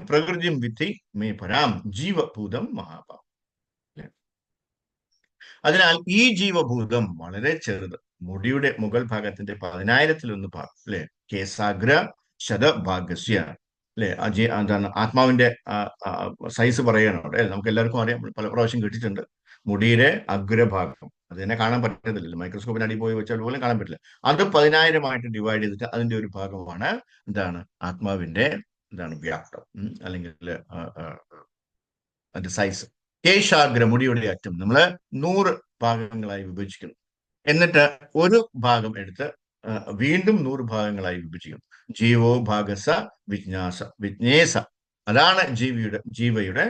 പ്രകൃതിയും വിത്തി മേ പരാം ജീവഭൂതം മഹാപാപം. അതിനാൽ ഈ ജീവഭൂതം വളരെ ചെറുത്. മുടിയുടെ മുകൾ ഭാഗത്തിന്റെ 10,000-ൽ-1 ഭാഗം, അല്ലെ? കേസാഗ്ര ശതഭാഗസ്യ, അല്ലെ? എന്താണ് ആത്മാവിന്റെ സൈസ് പറയുകയാണ് അവിടെ. നമുക്ക് എല്ലാവർക്കും അറിയാം, പല പ്രാവശ്യം കേട്ടിട്ടുണ്ട്. മുടിയുടെ അഗ്രഭാഗം അത് തന്നെ കാണാൻ പറ്റത്തില്ലല്ലോ, മൈക്രോസ്കോപ്പിന് അടി പോയി വെച്ചാൽ പോലും കാണാൻ പറ്റില്ല. അത് 10,000-ആയിട്ട് ഡിവൈഡ് ചെയ്തിട്ട് അതിന്റെ ഒരു ഭാഗമാണ് എന്താണ് ആത്മാവിന്റെ വ്യാപ്തം, അല്ലെങ്കിൽ അതിന്റെ സൈസ്. കേശാഗ്ര മുടിയുടെ അറ്റം നമ്മൾ 100 ഭാഗങ്ങളായി വിഭജിക്കുന്നു. എന്നിട്ട് ഒരു ഭാഗം എടുത്ത് വീണ്ടും 100 ഭാഗങ്ങളായി വിഭജിക്കും. ജീവോ ഭാഗസ വിജ്ഞേസ, അതാണ് ജീവയുടെ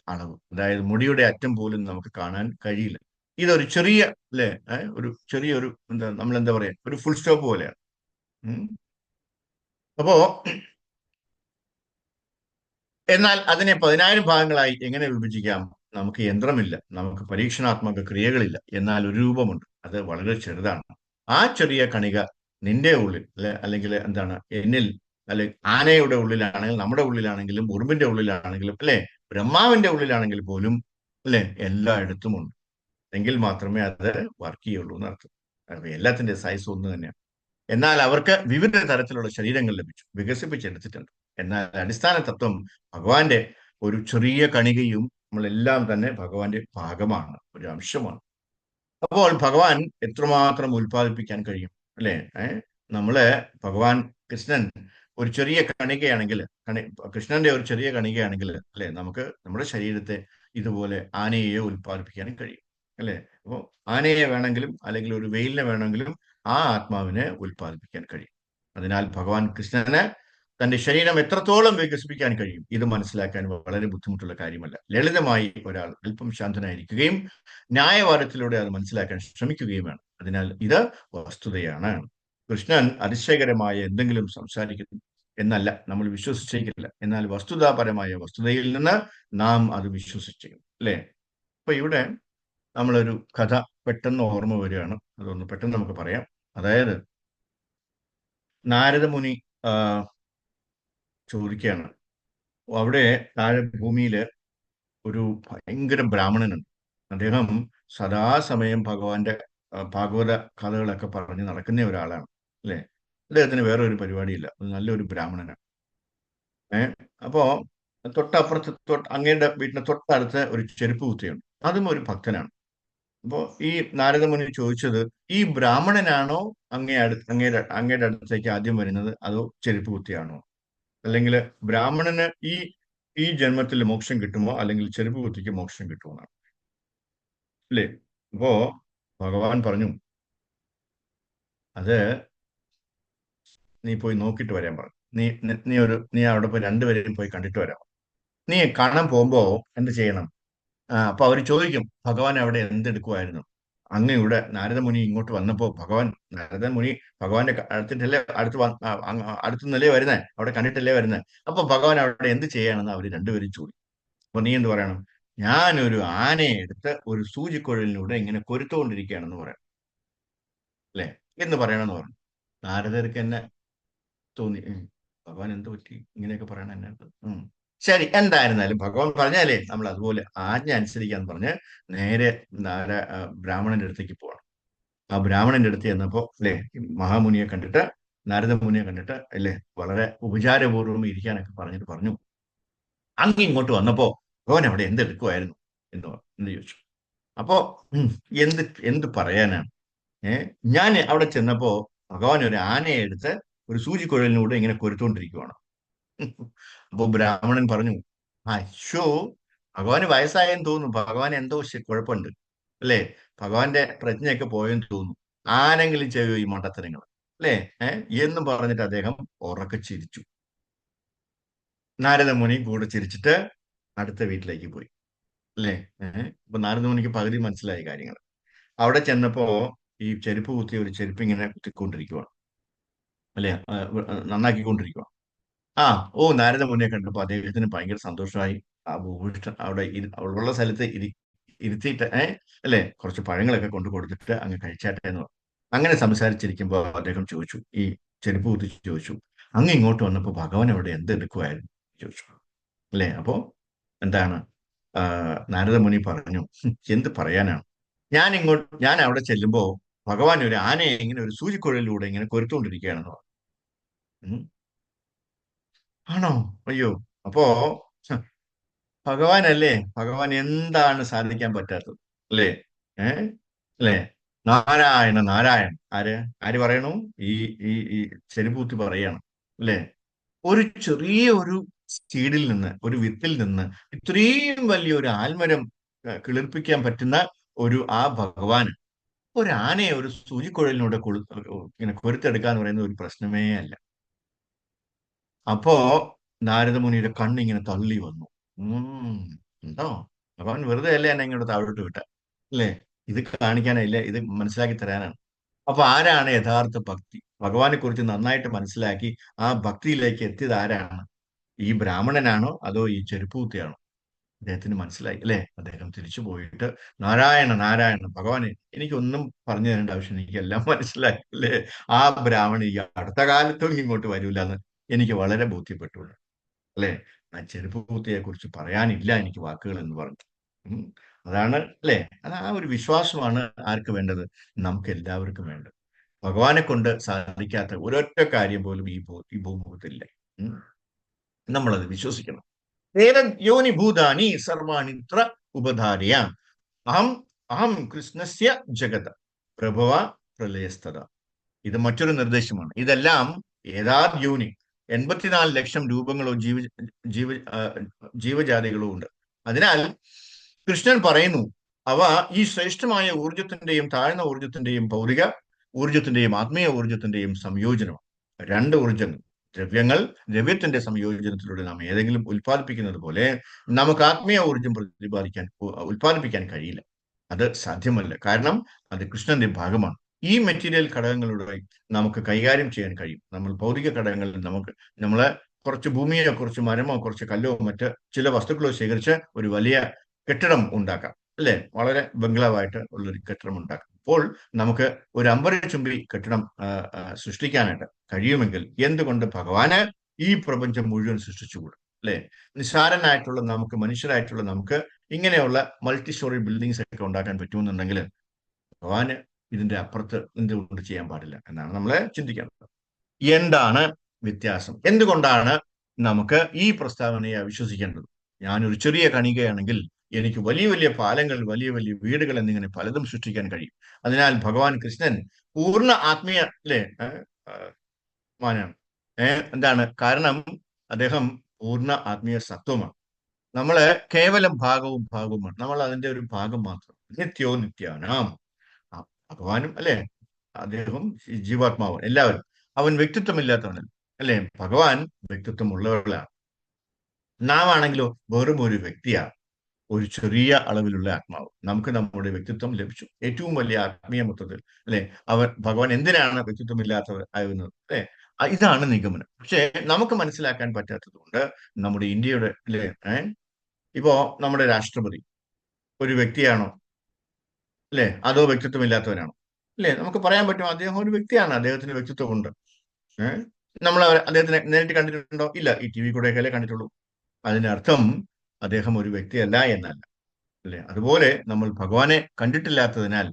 അളവ്. അതായത് മുടിയുടെ അറ്റം പോലും നമുക്ക് കാണാൻ കഴിയില്ല. ഇതൊരു ചെറിയ, അല്ലെ, ഒരു ചെറിയൊരു നമ്മൾ എന്താ പറയാ, ഒരു ഫുൾ സ്റ്റോപ്പ് പോലെയാണ്. അപ്പോ എന്നാൽ അതിനെ 10,000 ഭാഗങ്ങളായി എങ്ങനെ വിഭജിക്കാം? നമുക്ക് യന്ത്രമില്ല, നമുക്ക് പരീക്ഷണാത്മക ക്രിയകളില്ല. എന്നാൽ ഒരു രൂപമുണ്ട്, അത് വളരെ ചെറുതാണ്. ആ ചെറിയ കണിക നിന്റെ ഉള്ളിൽ, അല്ലെങ്കിൽ എന്നിൽ, അല്ലെ, ആനയുടെ ഉള്ളിലാണെങ്കിലും നമ്മുടെ ഉള്ളിലാണെങ്കിലും ഉറുമ്പിന്റെ ഉള്ളിലാണെങ്കിലും, അല്ലെ, ബ്രഹ്മാവിന്റെ ഉള്ളിലാണെങ്കിൽ പോലും, അല്ലെ, എല്ലായിടത്തും ഉണ്ട്. എങ്കിൽ മാത്രമേ അത് വർക്ക് ചെയ്യുള്ളൂ എന്നർത്ഥം. അപ്പൊ എല്ലാത്തിന്റെ സൈസ് ഒന്ന് തന്നെയാണ്. എന്നാൽ അവർക്ക് വിവിധ തരത്തിലുള്ള ശരീരങ്ങൾ ലഭിച്ചു, വികസിപ്പിച്ചെടുത്തിട്ടുണ്ട്. എന്നാൽ അടിസ്ഥാന തത്വം ഭഗവാന്റെ ഒരു ചെറിയ കണികയും നമ്മളെല്ലാം തന്നെ ഭഗവാന്റെ ഭാഗമാണ്, ഒരു അംശമാണ്. അപ്പോൾ ഭഗവാൻ എത്രമാത്രം ഉൽപ്പാദിപ്പിക്കാൻ കഴിയും, അല്ലെ? നമ്മള് ഭഗവാൻ കൃഷ്ണൻ ഒരു ചെറിയ കണികയാണെങ്കിൽ, കൃഷ്ണന്റെ ഒരു ചെറിയ കണികയാണെങ്കിൽ, അല്ലെ, നമുക്ക് നമ്മുടെ ശരീരത്തെ ഇതുപോലെ ആനയെ ഉൽപ്പാദിപ്പിക്കാനും കഴിയും, അല്ലെ? അപ്പോൾ ആനയെ വേണമെങ്കിലും, അല്ലെങ്കിൽ ഒരു വെയിലിനെ വേണമെങ്കിലും ആ ആത്മാവിനെ ഉൽപ്പാദിപ്പിക്കാൻ കഴിയും. അതിനാൽ ഭഗവാൻ കൃഷ്ണന് തന്റെ ശരീരം എത്രത്തോളം വികസിപ്പിക്കാൻ കഴിയും ഇത് മനസ്സിലാക്കാൻ വളരെ ബുദ്ധിമുട്ടുള്ള കാര്യമല്ല. ലളിതമായി ഒരാൾ അല്പം ശാന്തനായിരിക്കുകയും ന്യായവാദത്തിലൂടെ അത് മനസ്സിലാക്കാൻ ശ്രമിക്കുകയും വേണം. അതിനാൽ ഇത് വസ്തുതയാണ്. കൃഷ്ണൻ അതിശയകരമായ എന്തെങ്കിലും സംസാരിക്കുന്നു എന്നല്ല നമ്മൾ വിശ്വസിച്ചേക്കില്ല. എന്നാൽ വസ്തുതാപരമായ വസ്തുതയിൽ നിന്ന് നാം അത് വിശ്വസിച്ചേക്കും, അല്ലേ? അപ്പൊ ഇവിടെ നമ്മളൊരു കഥ പെട്ടെന്ന് ഓർമ്മ വരികയാണ്. അതൊന്ന് പെട്ടെന്ന് നമുക്ക് പറയാം. അതായത് നാരദമുനി ആ, ചോദിക്കുകയാണ്. അവിടെ താഴെ ഭൂമിയില് ഒരു ഭയങ്കര ബ്രാഹ്മണനുണ്ട്. അദ്ദേഹം സദാസമയം ഭഗവാന്റെ ഭാഗവത കഥകളൊക്കെ പറഞ്ഞ് നടക്കുന്ന ഒരാളാണ്, അല്ലേ? അദ്ദേഹത്തിന് വേറെ ഒരു പരിപാടിയില്ല. അത് നല്ലൊരു ബ്രാഹ്മണനാണ്. അപ്പോ തൊട്ടപ്പുറത്ത് അങ്ങയുടെ വീട്ടിന് തൊട്ടടുത്ത് ഒരു ചെരുപ്പ് കുത്തിയുണ്ട്. അതും ഒരു ഭക്തനാണ്. അപ്പോ ഈ നാരദമുനി ചോദിച്ചത്, ഈ ബ്രാഹ്മണനാണോ അങ്ങയുടെ അടുത്തേക്ക് ആദ്യം വരുന്നത്, അതോ ചെരുപ്പ് കുത്തിയാണോ? അല്ലെങ്കിൽ ബ്രാഹ്മണന് ഈ ജന്മത്തിൽ മോക്ഷം കിട്ടുമോ, അല്ലെങ്കിൽ ചെരുപ്പ് കുത്തിക്ക് മോക്ഷം കിട്ടുമോ എന്നാണ്, അല്ലേ? അപ്പോ ഭഗവാൻ പറഞ്ഞു, അത് നീ പോയി നോക്കിയിട്ട് വരാൻ പറഞ്ഞു. നീ അവിടെ പോയി രണ്ടുപേരെയും പോയി കണ്ടിട്ട് വരാം. നീ കാണാൻ പോകുമ്പോ എന്ത് ചെയ്യണം? അപ്പൊ അവർ ചോദിക്കും, ഭഗവാൻ അവിടെ എന്തെടുക്കുമായിരുന്നു? അങ്ങയുടെ നാരദമുനി ഇങ്ങോട്ട് വന്നപ്പോ നാരദമുനി ഭഗവാന്റെ അടുത്തിട്ടല്ലേ അടുത്ത് നിലേ വരുന്നേ, അവിടെ കണ്ടിട്ടല്ലേ വരുന്നേ. അപ്പൊ ഭഗവാൻ അവിടെ എന്ത് ചെയ്യാണെന്ന് അവർ രണ്ടുപേരും ചോദിക്കും. അപ്പൊ നീ എന്ത് പറയണം? ഞാനൊരു ആനയെ എടുത്ത് ഒരു സൂചിക്കുഴലിലൂടെ ഇങ്ങനെ കൊരുത്തുകൊണ്ടിരിക്കുകയാണെന്ന് പറയാം, അല്ലെ? എന്ന് പറയണമെന്ന് പറഞ്ഞു. നാരദർക്ക് എന്നെ തോന്നി, ഭഗവാൻ എന്ത് പറ്റി ഇങ്ങനെയൊക്കെ പറയണ എന്നെ? ശരി, എന്തായിരുന്നാലും ഭഗവാൻ പറഞ്ഞാലേ നമ്മൾ അതുപോലെ ആജ്ഞ അനുസരിക്കാന്ന് പറഞ്ഞ് നേരെ ബ്രാഹ്മണന്റെ അടുത്തേക്ക് പോവാണ്. ആ ബ്രാഹ്മണന്റെ അടുത്ത് ചെന്നപ്പോ, അല്ലെ, മഹാമുനിയെ കണ്ടിട്ട്, നാരദമുനിയെ കണ്ടിട്ട്, അല്ലെ, വളരെ ഉപചാരപൂർവ്വം ഇരിക്കാനൊക്കെ പറഞ്ഞിട്ട് പറഞ്ഞു, അങ്ങ് ഇങ്ങോട്ട് വന്നപ്പോ ഭഗവാൻ അവിടെ എന്തെടുക്കുമായിരുന്നു എന്ന് ചോദിച്ചു. അപ്പോ ഉം, എന്ത് എന്ത് പറയാനാണ്? ഞാൻ അവിടെ ചെന്നപ്പോ ഭഗവാൻ ഒരു ആനയെ എടുത്ത് ഒരു സൂചിക്കുഴലിലൂടെ ഇങ്ങനെ കൊരുത്തോണ്ടിരിക്കുവാണ്. അപ്പൊ ബ്രാഹ്മണൻ പറഞ്ഞു, അശോ, ഭഗവാന് വയസ്സായെന്ന് തോന്നുന്നു, ഭഗവാൻ എന്തോ കുഴപ്പമുണ്ട്, അല്ലേ? ഭഗവാന്റെ പ്രജ്ഞയൊക്കെ പോയെന്ന് തോന്നുന്നു. ആരെങ്കിലും ചെയ്യോ ഈ മണ്ടത്തരങ്ങൾ, അല്ലേ? എന്നും പറഞ്ഞിട്ട് അദ്ദേഹം ഉറക്കെ ചിരിച്ചു. നാരദമുനി കൂടെ ചിരിച്ചിട്ട് അടുത്ത വീട്ടിലേക്ക് പോയി, അല്ലേ? അപ്പൊ നാരദമുനിക്ക് പകുതി മനസ്സിലായ കാര്യങ്ങൾ. അവിടെ ചെന്നപ്പോ ഈ ചെരുപ്പ് കുത്തിയ ഒരു ചെരുപ്പ് ഇങ്ങനെ കുത്തിക്കൊണ്ടിരിക്കുവാണ്, അല്ലേ? നന്നാക്കിക്കൊണ്ടിരിക്കുക. ആ, ഓ, നാരദ മുനിയെ കണ്ടപ്പോ അദ്ദേഹത്തിന് ഭയങ്കര സന്തോഷമായി. ആ ഭൂമിഷ്ഠ അവിടെ ഉള്ള സ്ഥലത്ത് ഇരുത്തിയിട്ട്, അല്ലെ, കുറച്ച് പഴങ്ങളൊക്കെ കൊണ്ട് കൊടുത്തിട്ട് അങ്ങ് കഴിച്ചാട്ടെ എന്ന് പറഞ്ഞു. അങ്ങനെ സംസാരിച്ചിരിക്കുമ്പോൾ അദ്ദേഹം ചോദിച്ചു, ഈ ചെരുപ്പ് കുത്തിച്ച് ചോദിച്ചു, അങ്ങ് ഇങ്ങോട്ട് വന്നപ്പോ ഭഗവാൻ അവിടെ എന്തെടുക്കുമായിരുന്നു ചോദിച്ചു, അല്ലെ? അപ്പോ എന്താണ്, നാരദ മുനി പറഞ്ഞു, എന്ത് പറയാനാണ്, ഞാൻ അവിടെ ചെല്ലുമ്പോ ഭഗവാൻ ഒരു ആനയെ ഇങ്ങനെ ഒരു സൂചിക്കുഴലിലൂടെ ഇങ്ങനെ കൊരുത്തുകൊണ്ടിരിക്കുകയാണെന്ന് പറഞ്ഞു. ആണോ? അയ്യോ. അപ്പോ ഭഗവാനല്ലേ, ഭഗവാൻ എന്താണ് സാധിക്കാൻ പറ്റാത്തത്, അല്ലേ? ഏ അല്ലേ? നാരായണ നാരായണ. ആര് പറയണു? ഈ ഈ ഈ ചെരുപ്പൂത്തി പറയണം, അല്ലേ? ഒരു ചെറിയ ഒരു സീഡിൽ നിന്ന്, ഒരു വിത്തിൽ നിന്ന് ഇത്രയും വലിയൊരു ആൽമരം കിളിർപ്പിക്കാൻ പറ്റുന്ന ആ ഭഗവാന് ഒരു ആനയെ ഒരു സൂചിക്കുഴലിലൂടെ ഇങ്ങനെ കൊരുത്തെടുക്കാന്ന് പറയുന്ന ഒരു പ്രശ്നമേ അല്ല. അപ്പോ നാരദമുനിയുടെ കണ്ണിങ്ങനെ തള്ളി വന്നു. ഉം ഉണ്ടോ, ഭഗവാൻ വെറുതെ അല്ലേ എന്നെ ഇങ്ങോട്ട് താഴോട്ട് വിട്ട, അല്ലേ? ഇത് കാണിക്കാനല്ലേ, ഇത് മനസ്സിലാക്കി തരാനാണ്. അപ്പൊ ആരാണ് യഥാർത്ഥ ഭക്തി? ഭഗവാനെ കുറിച്ച് നന്നായിട്ട് മനസ്സിലാക്കി ആ ഭക്തിയിലേക്ക് എത്തിയത് ആരാണ്? ഈ ബ്രാഹ്മണനാണോ, അതോ ഈ ചെരുപ്പൂത്തിയാണോ? അദ്ദേഹത്തിന് മനസ്സിലായി, അല്ലേ? അദ്ദേഹം തിരിച്ചു പോയിട്ട്, നാരായണ നാരായണ, ഭഗവാനെ എനിക്കൊന്നും പറഞ്ഞു തരേണ്ട ആവശ്യം, എനിക്കെല്ലാം മനസ്സിലായി, അല്ലേ? ആ ബ്രാഹ്മണൻ ഈ അടുത്ത കാലത്തും ഇങ്ങോട്ട് വരൂല എന്ന് എനിക്ക് വളരെ ബോധ്യപ്പെട്ടു, അല്ലെ? ആ ചെരുപ്പ് കുത്തിയെ കുറിച്ച് പറയാനില്ല എനിക്ക് വാക്കുകൾ എന്ന് പറഞ്ഞു. ഉം. അതാണ്, അല്ലെ? അത് ആ ഒരു വിശ്വാസമാണ് ആർക്ക് വേണ്ടത്? നമുക്ക് എല്ലാവർക്കും വേണ്ടത്. ഭഗവാനെ കൊണ്ട് സാധിക്കാത്ത ഒരൊറ്റ കാര്യം പോലും ഈ ഭൂമുഖത്തില്ല. ഉം. നമ്മളത് വിശ്വസിക്കണം. യോനി ഭൂതാനി സർവാണിത്ര ഉപധാരയ അഹം അഹം കൃഷ്ണസ്യ ജഗത പ്രഭവ പ്രളയസ്തത. ഇത് മറ്റൊരു നിർദ്ദേശമാണ്. ഇതെല്ലാം ഏതാത് യോനി, 84 ലക്ഷം രൂപങ്ങളോ ജീവ ആ, ജീവജാതികളോ ഉണ്ട്. അതിനാൽ കൃഷ്ണൻ പറയുന്നു, അവ ഈ ശ്രേഷ്ഠമായ ഊർജത്തിന്റെയും താഴ്ന്ന ഊർജത്തിന്റെയും ഭൗതിക ഊർജത്തിന്റെയും ആത്മീയ ഊർജത്തിന്റെയും സംയോജനം. രണ്ട് ഊർജങ്ങൾ, ദ്രവ്യത്തിന്റെ സംയോജനത്തിലൂടെ നാം ഏതെങ്കിലും ഉൽപ്പാദിപ്പിക്കുന്നത് പോലെ നമുക്ക് ആത്മീയ ഊർജം ഉൽപ്പാദിപ്പിക്കാൻ കഴിയില്ല. അത് സാധ്യമല്ല. കാരണം അത് കൃഷ്ണന്റെ ഭാഗമാണ്. ഈ മെറ്റീരിയൽ ഘടകങ്ങളുടെ നമുക്ക് കൈകാര്യം ചെയ്യാൻ കഴിയും. നമ്മൾ ഭൗതിക ഘടകങ്ങളിൽ നമ്മളെ കുറച്ച് ഭൂമിയോ കുറച്ച് മരമോ കുറച്ച് കല്ലോ മറ്റ് ചില വസ്തുക്കളോ ശേഖരിച്ച് ഒരു വലിയ കെട്ടിടം ഉണ്ടാക്കാം, അല്ലെ? വളരെ ബംഗ്ലാവായിട്ട് ഉള്ളൊരു കെട്ടിടം ഉണ്ടാക്കാം. അപ്പോൾ നമുക്ക് ഒരു അമ്പരചുംബി കെട്ടിടം സൃഷ്ടിക്കാനായിട്ട് കഴിയുമെങ്കിൽ എന്തുകൊണ്ട് ഭഗവാന് ഈ പ്രപഞ്ചം മുഴുവൻ സൃഷ്ടിച്ചുകൂടും, അല്ലെ? നിസ്സാരനായിട്ടുള്ള നമുക്ക്, മനുഷ്യരായിട്ടുള്ള നമുക്ക് ഇങ്ങനെയുള്ള മൾട്ടി സ്റ്റോറി ബിൽഡിങ്സ് ഒക്കെ ഉണ്ടാക്കാൻ പറ്റുമെന്നുണ്ടെങ്കിൽ ഭഗവാന് ഇതിന്റെ അപ്പുറത്ത് എന്തുകൊണ്ട് ചെയ്യാൻ പാടില്ല എന്നാണ് നമ്മൾ ചിന്തിക്കേണ്ടത്. എന്താണ് വ്യത്യാസം? എന്തുകൊണ്ടാണ് നമുക്ക് ഈ പ്രസ്താവനയെ വിശ്വസിക്കേണ്ടത്? ഞാനൊരു ചെറിയ കണികയാണെങ്കിൽ എനിക്ക് വലിയ വലിയ പാലങ്ങൾ, വലിയ വലിയ വീടുകൾ എന്നിങ്ങനെ പലതും സൃഷ്ടിക്കാൻ കഴിയും. അതിനാൽ ഭഗവാൻ കൃഷ്ണൻ പൂർണ്ണ ആത്മീയ, അല്ലേ, മാനാണ്. എന്താണ് കാരണം? അദ്ദേഹം പൂർണ്ണ ആത്മീയ സത്വമാണ്. നമ്മള് കേവലം ഭാഗവുമാണ്. നമ്മൾ അതിന്റെ ഒരു ഭാഗം മാത്രം. നിത്യോ നിത്യാനാം. ഭഗവാനും, അല്ലെ, അദ്ദേഹം ജീവാത്മാവ്, എല്ലാവരും. അവൻ വ്യക്തിത്വമില്ലാത്തവനല്ല, അല്ലെ? ഭഗവാൻ വ്യക്തിത്വമുള്ളവളാണ്. നാം ആണെങ്കിലോ വെറും ഒരു വ്യക്തിയാണ്, ഒരു ചെറിയ അളവിലുള്ള ആത്മാവ്. നമുക്ക് നമ്മുടെ വ്യക്തിത്വം ലഭിച്ചു, ഏറ്റവും വലിയ ആത്മീയ മൊത്തത്തിൽ, അല്ലെ? ഭഗവാൻ എന്തിനാണ് വ്യക്തിത്വമില്ലാത്തവർ ആകുന്നത്, അല്ലെ? ഇതാണ് നിഗമനം. പക്ഷെ നമുക്ക് മനസ്സിലാക്കാൻ പറ്റാത്തത് കൊണ്ട് നമ്മുടെ ഇന്ത്യയുടെ, അല്ലെ, ഇപ്പോ നമ്മുടെ രാഷ്ട്രപതി ഒരു വ്യക്തിയാണോ, അല്ലെ, അതോ വ്യക്തിത്വമില്ലാത്തവനാണോ? അല്ലെ, നമുക്ക് പറയാൻ പറ്റും അദ്ദേഹം ഒരു വ്യക്തിയാണ്, അദ്ദേഹത്തിന് വ്യക്തിത്വമുണ്ട്. നമ്മൾ അദ്ദേഹത്തിനെ നേരിട്ട് കണ്ടിട്ടുണ്ടോ? ഇല്ല, ഈ ടി വി കൂടെയൊക്കെ കണ്ടിട്ടുള്ളൂ. അതിനർത്ഥം അദ്ദേഹം ഒരു വ്യക്തിയല്ല എന്നല്ല, അല്ലെ? അതുപോലെ നമ്മൾ ഭഗവാനെ കണ്ടിട്ടില്ലാത്തതിനാൽ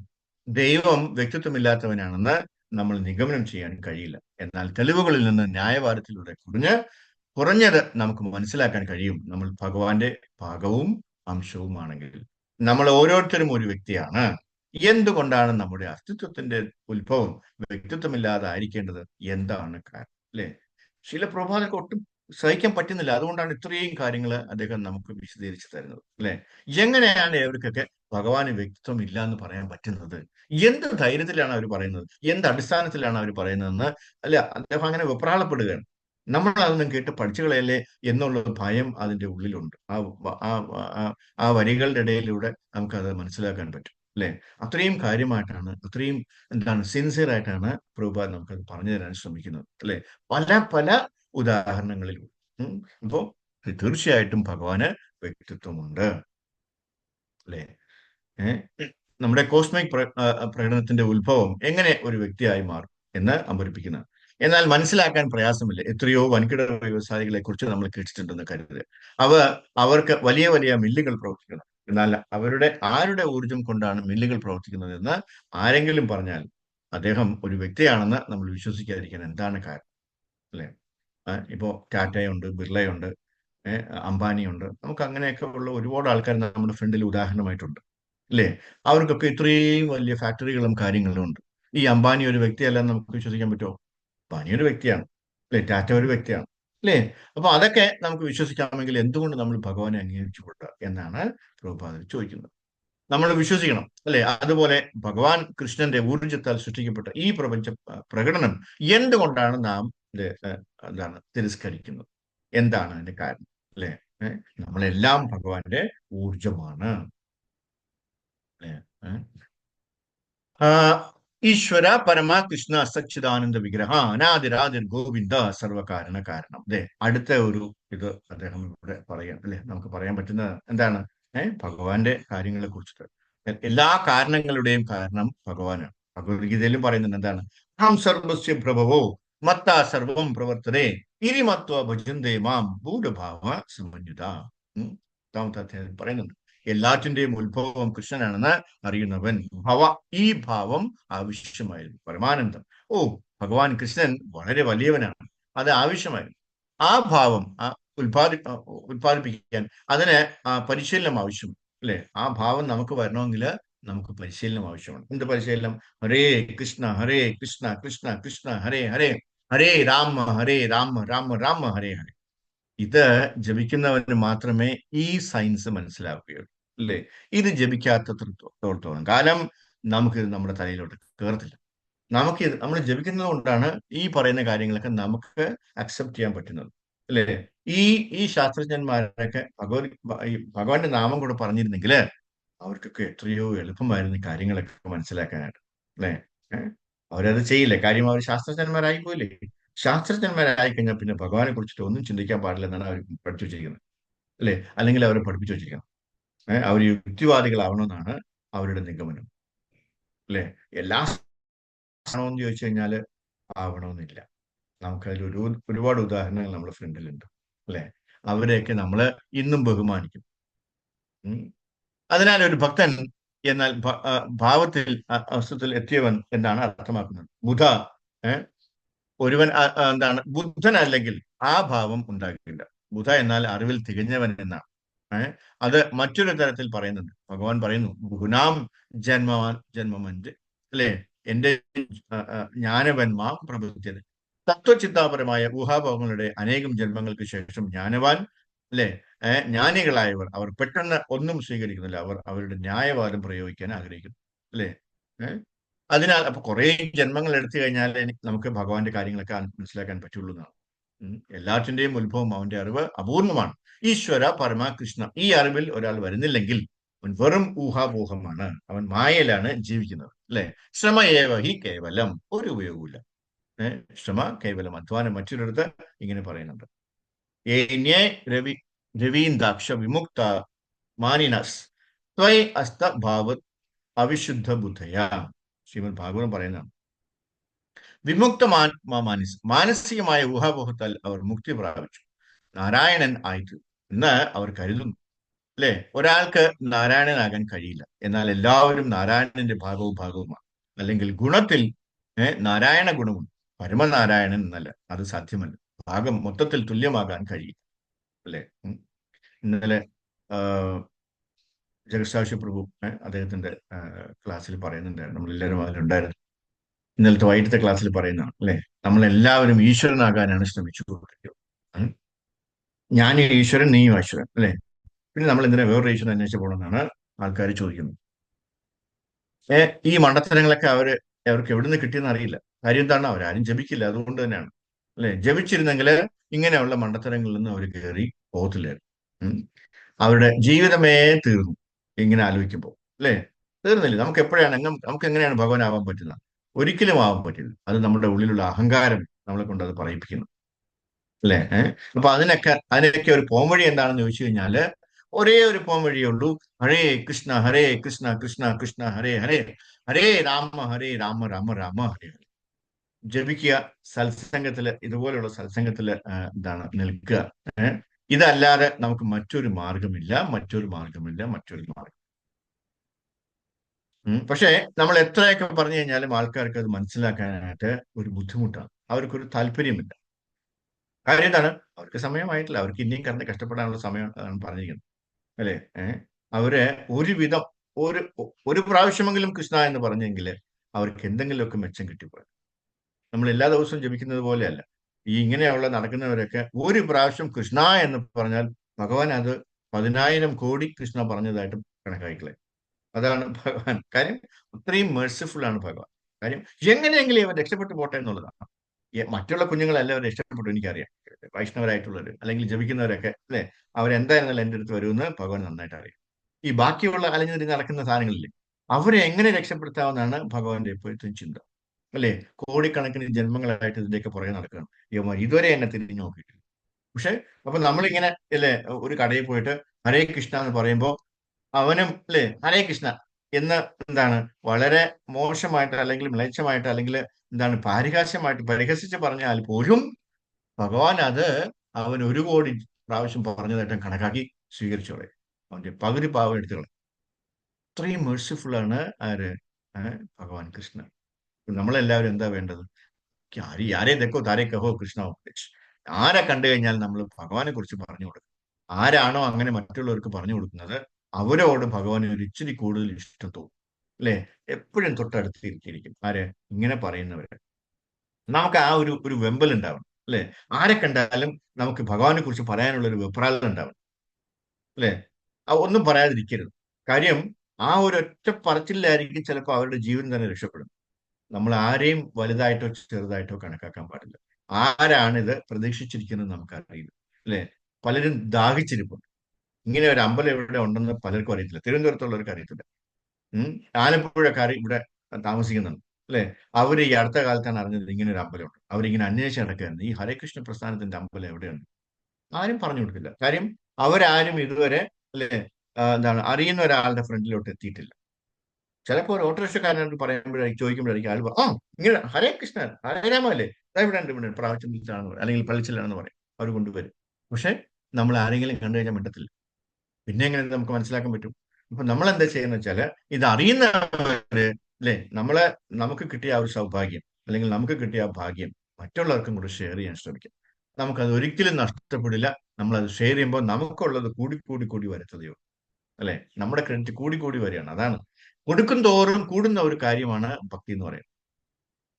ദൈവം വ്യക്തിത്വമില്ലാത്തവനാണെന്ന് നമ്മൾ നിഗമനം ചെയ്യാൻ കഴിയില്ല. എന്നാൽ തെളിവുകളിൽ നിന്ന് ന്യായവാദത്തിലൂടെ കുറഞ്ഞത് നമുക്ക് മനസ്സിലാക്കാൻ കഴിയും, നമ്മൾ ഭഗവാന്റെ ഭാഗവും അംശവുമാണെങ്കിൽ. നമ്മൾ ഓരോരുത്തരും ഒരു വ്യക്തിയാണ്. എന്തുകൊണ്ടാണ് നമ്മുടെ അസ്തിത്വത്തിന്റെ ഉത്ഭവം വ്യക്തിത്വമില്ലാതായിരിക്കേണ്ടത്? എന്താണ് കാരണം, അല്ലെ? ശീല പ്രഭാതർക്ക് ഒട്ടും സഹിക്കാൻ പറ്റുന്നില്ല. അതുകൊണ്ടാണ് ഇത്രയും കാര്യങ്ങൾ അദ്ദേഹം നമുക്ക് വിശദീകരിച്ചു തരുന്നത്, അല്ലെ? എങ്ങനെയാണ് ഇവർക്കൊക്കെ ഭഗവാന് വ്യക്തിത്വം ഇല്ല എന്ന് പറയാൻ പറ്റുന്നത്? എന്ത് ധൈര്യത്തിലാണ് അവർ പറയുന്നത്? എന്ത് അടിസ്ഥാനത്തിലാണ് അവർ പറയുന്നതെന്ന്, അല്ലെ? അദ്ദേഹം അങ്ങനെ വെപ്രാളപ്പെടുകയാണ്. നമ്മൾ അതൊന്നും കേട്ട് പഠിച്ചു കളയല്ലേ എന്നുള്ള ഭയം അതിന്റെ ഉള്ളിലുണ്ട്. ആ വരികളുടെ ഇടയിലൂടെ നമുക്കത് മനസ്സിലാക്കാൻ പറ്റും, അല്ലെ? അത്രയും കാര്യമായിട്ടാണ്, അത്രയും എന്താണ് സിൻസിയർ ആയിട്ടാണ് പ്രഭുപാദ് നമുക്കത് പറഞ്ഞു തരാൻ ശ്രമിക്കുന്നത്, അല്ലെ? പല പല ഉദാഹരണങ്ങളിലൂടെ. അപ്പോ തീർച്ചയായിട്ടും ഭഗവാന് വ്യക്തിത്വമുണ്ട്, അല്ലെ? നമ്മുടെ കോസ്മിക് പ്രകടനത്തിന്റെ ഉത്ഭവം എങ്ങനെ ഒരു വ്യക്തിയായി മാറും എന്ന് അമ്പരിപ്പിക്കുന്നത്. എന്നാൽ മനസ്സിലാക്കാൻ പ്രയാസമില്ല. എത്രയോ വൻകിട വ്യവസായികളെ കുറിച്ച് നമ്മൾ കേട്ടിട്ടുണ്ടെന്ന് കരുതുക. അവർക്ക് വലിയ വലിയ മില്ലുകൾ പ്രവർത്തിക്കണം. എന്നാൽ ആരുടെ ഊർജം കൊണ്ടാണ് മില്ലുകൾ പ്രവർത്തിക്കുന്നത് എന്ന് ആരെങ്കിലും പറഞ്ഞാൽ അദ്ദേഹം ഒരു വ്യക്തിയാണെന്ന് നമ്മൾ വിശ്വസിക്കാതിരിക്കാൻ എന്താണ് കാരണം, അല്ലെ? ഇപ്പോ ടാറ്റയുണ്ട്, ബിർളയുണ്ട്, അംബാനിയുണ്ട്. നമുക്ക് അങ്ങനെയൊക്കെ ഉള്ള ഒരുപാട് ആൾക്കാർ നമ്മുടെ ഫ്രണ്ടിൽ ഉദാഹരണമായിട്ടുണ്ട്, അല്ലേ? അവർക്കൊക്കെ ഇത്രയും വലിയ ഫാക്ടറികളും കാര്യങ്ങളും ഉണ്ട്. ഈ അംബാനി ഒരു വ്യക്തിയല്ല എന്ന് നമുക്ക് വിശ്വസിക്കാൻ പറ്റുമോ? അംബാനി ഒരു വ്യക്തിയാണ്, അല്ലെ? ടാറ്റ ഒരു വ്യക്തിയാണ്, അല്ലേ? അപ്പൊ അതൊക്കെ നമുക്ക് വിശ്വസിക്കാമെങ്കിൽ എന്തുകൊണ്ട് നമ്മൾ ഭഗവാനെ അംഗീകരിച്ചുകൂടാ എന്നാണ് പ്രഭുപാദർ ചോദിക്കുന്നത്. നമ്മൾ വിശ്വസിക്കണം, അല്ലെ? അതുപോലെ ഭഗവാൻ കൃഷ്ണന്റെ ഊർജത്താൽ സൃഷ്ടിക്കപ്പെട്ട ഈ പ്രപഞ്ച പ്രകടനം എന്തുകൊണ്ടാണ് നാം എന്താണ് തിരസ്കരിക്കുന്നത്? എന്താണ് അതിന്റെ കാരണം, അല്ലെ? നമ്മളെല്ലാം ഭഗവാന്റെ ഊർജമാണ്, അല്ലെ? ഈശ്വര പരമ കൃഷ്ണ സച്ചിദാനന്ദ വിഗ്രഹ അനാദിരാദിർ ഗോവിന്ദ സർവകാരണ കാരണം. അതെ, അടുത്ത ഒരു ഇത് അദ്ദേഹം ഇവിടെ പറയാം, അല്ലെ? നമുക്ക് പറയാൻ പറ്റുന്ന എന്താണ്? ഭഗവാന്റെ കാര്യങ്ങളെ കുറിച്ചിട്ട് എല്ലാ കാരണങ്ങളുടെയും കാരണം ഭഗവാനാണ്. ഭഗവത്ഗീതയിലും പറയുന്നുണ്ട്, എന്താണ്? അഹം സർവസ്യ പ്രഭവോ മത്താ സർവം പ്രവർത്തതേ ഇരിമത്വ ഭജന്തേ മാം ഭൂതഭാവ സമന്വിത. പറയുന്നുണ്ട്, എല്ലാറ്റിന്റെയും ഉത്ഭവം കൃഷ്ണനാണെന്ന് അറിയുന്നവൻ ഈ ഭാവം ആവശ്യമായിരുന്നു. പരമാനന്ദം. ഓ, ഭഗവാൻ കൃഷ്ണൻ വളരെ വലിയവനാണ്, അത് ആവശ്യമായിരുന്നു. ആ ഭാവം ഉത്പാദിപ്പിക്കാൻ അതിന് പരിശീലനം ആവശ്യം, അല്ലെ? ആ ഭാവം നമുക്ക് വരണമെങ്കിൽ നമുക്ക് പരിശീലനം ആവശ്യമാണ്. എന്ത് പരിശീലനം? ഹരേ കൃഷ്ണ ഹരേ കൃഷ്ണ കൃഷ്ണ കൃഷ്ണ ഹരേ ഹരേ ഹരേ രാമ രാമ രാമ ഹരേ ഹരേ. ഇത് ജപിക്കുന്നവന് മാത്രമേ ഈ സയൻസ് മനസ്സിലാവുകയുള്ളൂ, അല്ലേ? ഇത് ജപിക്കാത്തത്തോളം കാലം നമുക്കിത് നമ്മുടെ തലയിലോട്ട് കയറത്തില്ല. നമ്മൾ ജപിക്കുന്നത് കൊണ്ടാണ് ഈ പറയുന്ന കാര്യങ്ങളൊക്കെ നമുക്ക് അക്സെപ്റ്റ് ചെയ്യാൻ പറ്റുന്നത്, അല്ലേ? ഈ ഈ ശാസ്ത്രജ്ഞന്മാരൊക്കെ ഭഗവാന്റെ നാമം കൂടെ പറഞ്ഞിരുന്നെങ്കിൽ അവർക്കൊക്കെ എത്രയോ എളുപ്പമായിരുന്നു ഈ കാര്യങ്ങളൊക്കെ മനസ്സിലാക്കാനായിട്ട്, അല്ലേ? ഏഹ് അവരത് ചെയ്യില്ല. കാര്യം അവർ ശാസ്ത്രജ്ഞന്മാരായി പോയില്ലേ. ശാസ്ത്രജ്ഞന്മാരായി കഴിഞ്ഞാൽ പിന്നെ ഭഗവാനെ കുറിച്ചിട്ട് ഒന്നും ചിന്തിക്കാൻ പാടില്ല എന്നാണ് അവർ പഠിച്ചു വെച്ചിരിക്കുന്നത്, അല്ലെ? അല്ലെങ്കിൽ അവരെ പഠിപ്പിച്ചു വെച്ചിരിക്കുന്നത്. അവർ യുക്തിവാദികളാവണമെന്നാണ് അവരുടെ നിഗമനം, അല്ലെ? എല്ലാ ആണോന്ന് ചോദിച്ചു കഴിഞ്ഞാൽ ആവണമെന്നില്ല. നമുക്കതിൽ ഒരുപാട് ഉദാഹരണങ്ങൾ നമ്മുടെ ഫ്രണ്ടിലുണ്ട്, അല്ലെ? അവരെയൊക്കെ നമ്മൾ ഇന്നും ബഹുമാനിക്കും. ഉം. അതിനാൽ ഒരു ഭക്തൻ എന്നാൽ ഭാവത്തിൽ അവസ്ഥത്തിൽ എത്തിയവൻ എന്നാണ് അർത്ഥമാക്കുന്നത്. ബുധ ഒരുവൻ എന്താണ് ബുദ്ധനല്ലെങ്കിൽ ആ ഭാവം ഉണ്ടാകില്ല. ബുധ എന്നാൽ അറിവിൽ തികഞ്ഞവൻ എന്നാണ്. അത് മറ്റൊരു തരത്തിൽ പറയുന്നുണ്ട്. ഭഗവാൻ പറയുന്നു, ഗുണാം ജന്മവാൻ ജന്മമഞ്ച്, അല്ലെ? എന്റെ ജ്ഞാനവന്മാം പ്രബുദ്ധ്യത. തത്വചിന്താപരമായ ഊഹാഭോഗങ്ങളുടെ അനേകം ജന്മങ്ങൾക്ക് ശേഷം ജ്ഞാനവാൻ, അല്ലെ, ജ്ഞാനികളായവർ അവർ പെട്ടെന്ന് ഒന്നും സ്വീകരിക്കുന്നില്ല. അവർ അവരുടെ ന്യായവാദം പ്രയോഗിക്കാൻ ആഗ്രഹിക്കുന്നു, അല്ലെ? അതിനാൽ അപ്പൊ കുറെ ജന്മങ്ങൾ എടുത്തു കഴിഞ്ഞാൽ നമുക്ക് ഭഗവാന്റെ കാര്യങ്ങളൊക്കെ മനസ്സിലാക്കാൻ പറ്റുള്ളൂ എന്നാണ്. എല്ലാറ്റിന്റെയും ഉത്ഭവം അവന്റെ അറിവ് അപൂർണമാണ്. ഈശ്വര പരമാകൃഷ്ണ ഈ അറിവിൽ ഒരാൾ വരുന്നില്ലെങ്കിൽ അവൻ വെറും ഊഹാപോഹമാണ്, അവൻ മായയിലാണ് ജീവിക്കുന്നത്, അല്ലെ? ശ്രമയേവ ഹി കേവലം, ഒരു ഉപയോഗമില്ല. ശ്രമ കേവലം, അധ്വാനം. മറ്റൊരിടത്ത് ഇങ്ങനെ പറയുന്നുണ്ട്, ഏന്യേ രവി രവീന്ദാക്ഷ വിമുക്ത മാനിനസ് ത്വയ് അസ്ത ഭാവത് അവിശുദ്ധ ബുദ്ധയാ. ശ്രീമദ് ഭാഗവതം പറയുന്നതാണ്. വിമുക്ത മാനസികമായ ഊഹാപോഹത്താൽ അവർ മുക്തി പ്രാപിച്ചു, നാരായണൻ ആയിട്ട് എന്ന് അവർ കരുതുന്നു, അല്ലെ? ഒരാൾക്ക് നാരായണനാകാൻ കഴിയില്ല. എന്നാൽ എല്ലാവരും നാരായണന്റെ ഭാഗവുമാണ്. അല്ലെങ്കിൽ ഗുണത്തിൽ നാരായണ ഗുണവും പരമനാരായണൻ എന്നല്ല, അത് സാധ്യമല്ല. ഭാഗം മൊത്തത്തിൽ തുല്യമാകാൻ കഴിയും, അല്ലെ? ഇന്നലെ ജഗസാക്ഷി പ്രഭു അദ്ദേഹത്തിന്റെ ക്ലാസ്സിൽ പറയുന്നുണ്ടായിരുന്നു, നമ്മളെല്ലാവരും അതിലുണ്ടായിരുന്നു. ഇന്നലത്തെ വൈകിട്ടത്തെ ക്ലാസ്സിൽ പറയുന്നതാണ്, അല്ലെ? നമ്മളെല്ലാവരും ഈശ്വരനാകാനാണ് ശ്രമിച്ചുകൊണ്ടിരിക്കുന്നത്. ഞാൻ ഈശ്വരൻ, നീയും ഈശ്വരൻ, അല്ലെ? പിന്നെ നമ്മൾ എന്തിനാ വേറൊരു ഈശ്വരൻ അന്വേഷിച്ച് പോകണമെന്നാണ് ആൾക്കാർ ചോദിക്കുന്നത്. ഈ മണ്ടത്തരങ്ങളൊക്കെ അവർക്ക് എവിടെ നിന്ന് കിട്ടിയെന്ന് അറിയില്ല. കാര്യം എന്താണ്? അവരാരും ജപിക്കില്ല, അതുകൊണ്ട് തന്നെയാണ്, അല്ലെ? ജപിച്ചിരുന്നെങ്കിൽ ഇങ്ങനെയുള്ള മണ്ടത്തരങ്ങളിൽ നിന്ന് അവർ കയറി പോകത്തില്ലായിരുന്നു. അവരുടെ ജീവിതമേ തീർന്നു ഇങ്ങനെ ആലോചിക്കുമ്പോൾ, അല്ലെ? തീർന്നില്ല. നമുക്ക് എപ്പോഴാണ് നമുക്ക് എങ്ങനെയാണ് ഭഗവാനാവാൻ പറ്റുന്നത്? ഒരിക്കലും ആവാൻ പറ്റില്ല. അത് നമ്മുടെ ഉള്ളിലുള്ള അഹങ്കാരം നമ്മളെ കൊണ്ട് അത് പറയിപ്പിക്കുന്നു, അല്ലെ? അപ്പൊ അതിനൊക്കെ ഒരു പോംവഴി എന്താണെന്ന് ചോദിച്ചു കഴിഞ്ഞാല് ഒരേ ഒരു പോംവഴിയേ ഉള്ളൂ. ഹരേ കൃഷ്ണ കൃഷ്ണ കൃഷ്ണ ഹരേ ഹരേ, ഹരേ രാമ രാമ രാമ ഹരേ ഹരേ. ജപിക്കുക, സത്സംഗത്തില്, ഇതുപോലുള്ള സത്സംഗത്തില് എന്താണ് നിൽക്കുക. ഇതല്ലാതെ നമുക്ക് മറ്റൊരു മാർഗമില്ല, മറ്റൊരു മാർഗമില്ല, മറ്റൊരു മാർഗം. പക്ഷേ നമ്മൾ എത്രയൊക്കെ പറഞ്ഞു കഴിഞ്ഞാലും ആൾക്കാർക്ക് അത് മനസ്സിലാക്കാനായിട്ട് ഒരു ബുദ്ധിമുട്ടാണ്. അവർക്കൊരു താല്പര്യമില്ല. കാര്യം എന്താണ്? അവർക്ക് സമയമായിട്ടില്ല. അവർക്ക് ഇനിയും കണ്ട് കഷ്ടപ്പെടാനുള്ള സമയം പറഞ്ഞിരിക്കുന്നത്, അല്ലെ? അവര് ഒരുവിധം ഒരു ഒരു പ്രാവശ്യമെങ്കിലും കൃഷ്ണ എന്ന് പറഞ്ഞെങ്കിൽ അവർക്ക് എന്തെങ്കിലുമൊക്കെ മെച്ചം കിട്ടിപ്പോയി. നമ്മൾ എല്ലാ ദിവസവും ജപിക്കുന്നത് പോലെയല്ല. ഈ ഇങ്ങനെയുള്ള നടക്കുന്നവരൊക്കെ ഒരു പ്രാവശ്യം കൃഷ്ണ എന്ന് പറഞ്ഞാൽ ഭഗവാൻ അത് 10,000 കോടി കൃഷ്ണ പറഞ്ഞതായിട്ട് കണക്കാക്കിക്കളെ. അതാണ് ഭഗവാൻ. കാര്യം അത്രയും മേഴ്സിഫുൾ ആണ് ഭഗവാൻ. കാര്യം എങ്ങനെയെങ്കിലും ഇവർ രക്ഷപ്പെട്ടു പോട്ടെ എന്നുള്ളതാണ്. മറ്റുള്ള കുഞ്ഞുങ്ങളെല്ലാവരും രക്ഷപ്പെട്ടു, എനിക്കറിയാം. വൈഷ്ണവരായിട്ടുള്ളവർ അല്ലെങ്കിൽ ജപിക്കുന്നവരൊക്കെ, അല്ലെ? അവരെന്തായിരുന്നാലും എൻ്റെ അടുത്ത് വരുമെന്ന് ഭഗവാൻ നന്നായിട്ട് അറിയാം. ഈ ബാക്കിയുള്ള അലഞ്ഞു തിരിഞ്ഞ് നടക്കുന്ന സാധനങ്ങളില്ലേ, അവരെ എങ്ങനെ രക്ഷപ്പെടുത്താമെന്നാണ് ഭഗവാന്റെ എപ്പോഴത്തെ ചിന്ത, അല്ലെ? കോടിക്കണക്കിന് ജന്മങ്ങളായിട്ട് ഇതിന്റെയൊക്കെ പുറകെ നടക്കുകയാണ് യവന്മാർ. ഇതുവരെ എന്നെ തിരിഞ്ഞു നോക്കിയിട്ടില്ല. പക്ഷെ അപ്പൊ നമ്മളിങ്ങനെ, അല്ലെ, ഒരു കടയിൽ പോയിട്ട് ഹരേ കൃഷ്ണ എന്ന് പറയുമ്പോൾ അവനും, അല്ലെ, ഹരേ കൃഷ്ണ എന്ന് എന്താണ് വളരെ മോശമായിട്ട് അല്ലെങ്കിൽ മ്ലേച്ഛമായിട്ട് അല്ലെങ്കിൽ എന്താണ് പാരിഹാസ്യമായിട്ട് പരിഹസിച്ച് പറഞ്ഞാൽ പോലും ഭഗവാൻ അത് അവൻ 1 കോടി പ്രാവശ്യം പറഞ്ഞതായിട്ട് കണക്കാക്കി സ്വീകരിച്ചോളെ. അവന്റെ പകുതി പാവം എടുത്തുകളെ. അത്രയും മേഴ്സിഫുൾ ആണ് ആര്? ഭഗവാൻ കൃഷ്ണൻ. നമ്മളെല്ലാവരും എന്താ വേണ്ടത്? ആരെ തെക്കോ താരെ കഹോ കൃഷ്ണ ഉപദേശ്. ആരെ കണ്ടു കഴിഞ്ഞാൽ നമ്മൾ ഭഗവാനെ കുറിച്ച് പറഞ്ഞു കൊടുക്കും. ആരാണോ അങ്ങനെ മറ്റുള്ളവർക്ക് പറഞ്ഞു കൊടുക്കുന്നത് അവരോട് ഭഗവാന് ഒരു ഇച്ചിരി കൂടുതൽ ഇഷ്ടം തോന്നും, അല്ലെ? എപ്പോഴും തൊട്ടടുത്ത് ഇരിക്കും ആര്? ഇങ്ങനെ പറയുന്നവര്. നമുക്ക് ആ ഒരു വെമ്പൽ ഉണ്ടാവണം, അല്ലെ? ആരെ കണ്ടാലും നമുക്ക് ഭഗവാനെ കുറിച്ച് പറയാനുള്ള ഒരു വെപ്രാളം ഉണ്ടാവണം, അല്ലെ? ഒന്നും പറയാതിരിക്കരുത്. കാര്യം ആ ഒരൊറ്റ പറച്ചിലായിരിക്കും ചിലപ്പോൾ അവരുടെ ജീവൻ തന്നെ രക്ഷപ്പെടും. നമ്മൾ ആരെയും വലുതായിട്ടോ ചെറുതായിട്ടോ കണക്കാക്കാൻ പാടില്ല. ആരാണിത് പ്രതീക്ഷിച്ചിരിക്കുന്നത് നമുക്കറിയില്ല, അല്ലെ? പലരും ദാഹിച്ചിരിപ്പുണ്ട്. ഇങ്ങനെ ഒരു അമ്പലം ഇവിടെ ഉണ്ടെന്ന് പലർക്കും അറിയത്തില്ല. തിരുവനന്തപുരത്തുള്ളവർക്ക് അറിയത്തില്ല. ആലപ്പുഴക്കാർ ഇവിടെ താമസിക്കുന്നുണ്ട്. അല്ലെ? അവർ ഈ അടുത്ത കാലത്താണ് അറിഞ്ഞത് ഇങ്ങനെ ഒരു അമ്പലമുണ്ട്. അവരിങ്ങനെ അന്വേഷിച്ച് നടക്കുകയായിരുന്നു, ഈ ഹരേകൃഷ്ണ പ്രസ്ഥാനത്തിന്റെ അമ്പലം എവിടെയാണ്. ആരും പറഞ്ഞു കൊടുത്തില്ല. കാര്യം അവരാരും ഇതുവരെ, അല്ലെ, എന്താണ്, അറിയുന്ന ഒരാളുടെ ഫ്രണ്ടിലോട്ട് എത്തിയിട്ടില്ല. ചിലപ്പോൾ ഒരു ഓട്ടോറിക്ഷക്കാരനോട് പറയുമ്പോഴായിരിക്കും, ചോദിക്കുമ്പോഴായിരിക്കും ആൾ പറയും, ഇങ്ങനെ ഹരേ കൃഷ്ണൻ ഹരേ രാമ അല്ലേ, ഇവിടെ ഉണ്ട്, ഇവിടെ പ്രാവശ്യത്തിലാണെന്ന് പറയും, അല്ലെങ്കിൽ പള്ളിച്ചിലാണെന്ന് പറയും. അവർ കൊണ്ടുവരും. പക്ഷെ നമ്മൾ ആരെങ്കിലും കണ്ടു കഴിഞ്ഞാൽ മിണ്ടത്തില്ല. പിന്നെ എങ്ങനെ നമുക്ക് മനസ്സിലാക്കാൻ പറ്റും? അപ്പൊ നമ്മൾ എന്താ ചെയ്യുന്ന വെച്ചാല്, ഇത് അറിയുന്നവര്, അല്ലെ, നമുക്ക് കിട്ടിയ ആ ഒരു സൗഭാഗ്യം, അല്ലെങ്കിൽ നമുക്ക് കിട്ടിയ ആ ഭാഗ്യം മറ്റുള്ളവർക്കും കൂടി ഷെയർ ചെയ്യാൻ ശ്രമിക്കും. നമുക്കത് ഒരിക്കലും നഷ്ടപ്പെടില്ല. നമ്മളത് ഷെയർ ചെയ്യുമ്പോൾ നമുക്കുള്ളത് കൂടി കൂടി കൂടി വരത്തതയോ, അല്ലെ, നമ്മുടെ ക്രെഡിറ്റ് കൂടി കൂടി വരികയാണ്. അതാണ് കൊടുക്കും തോറും കൂടുന്ന ഒരു കാര്യമാണ് ഭക്തി എന്ന് പറയുന്നത്.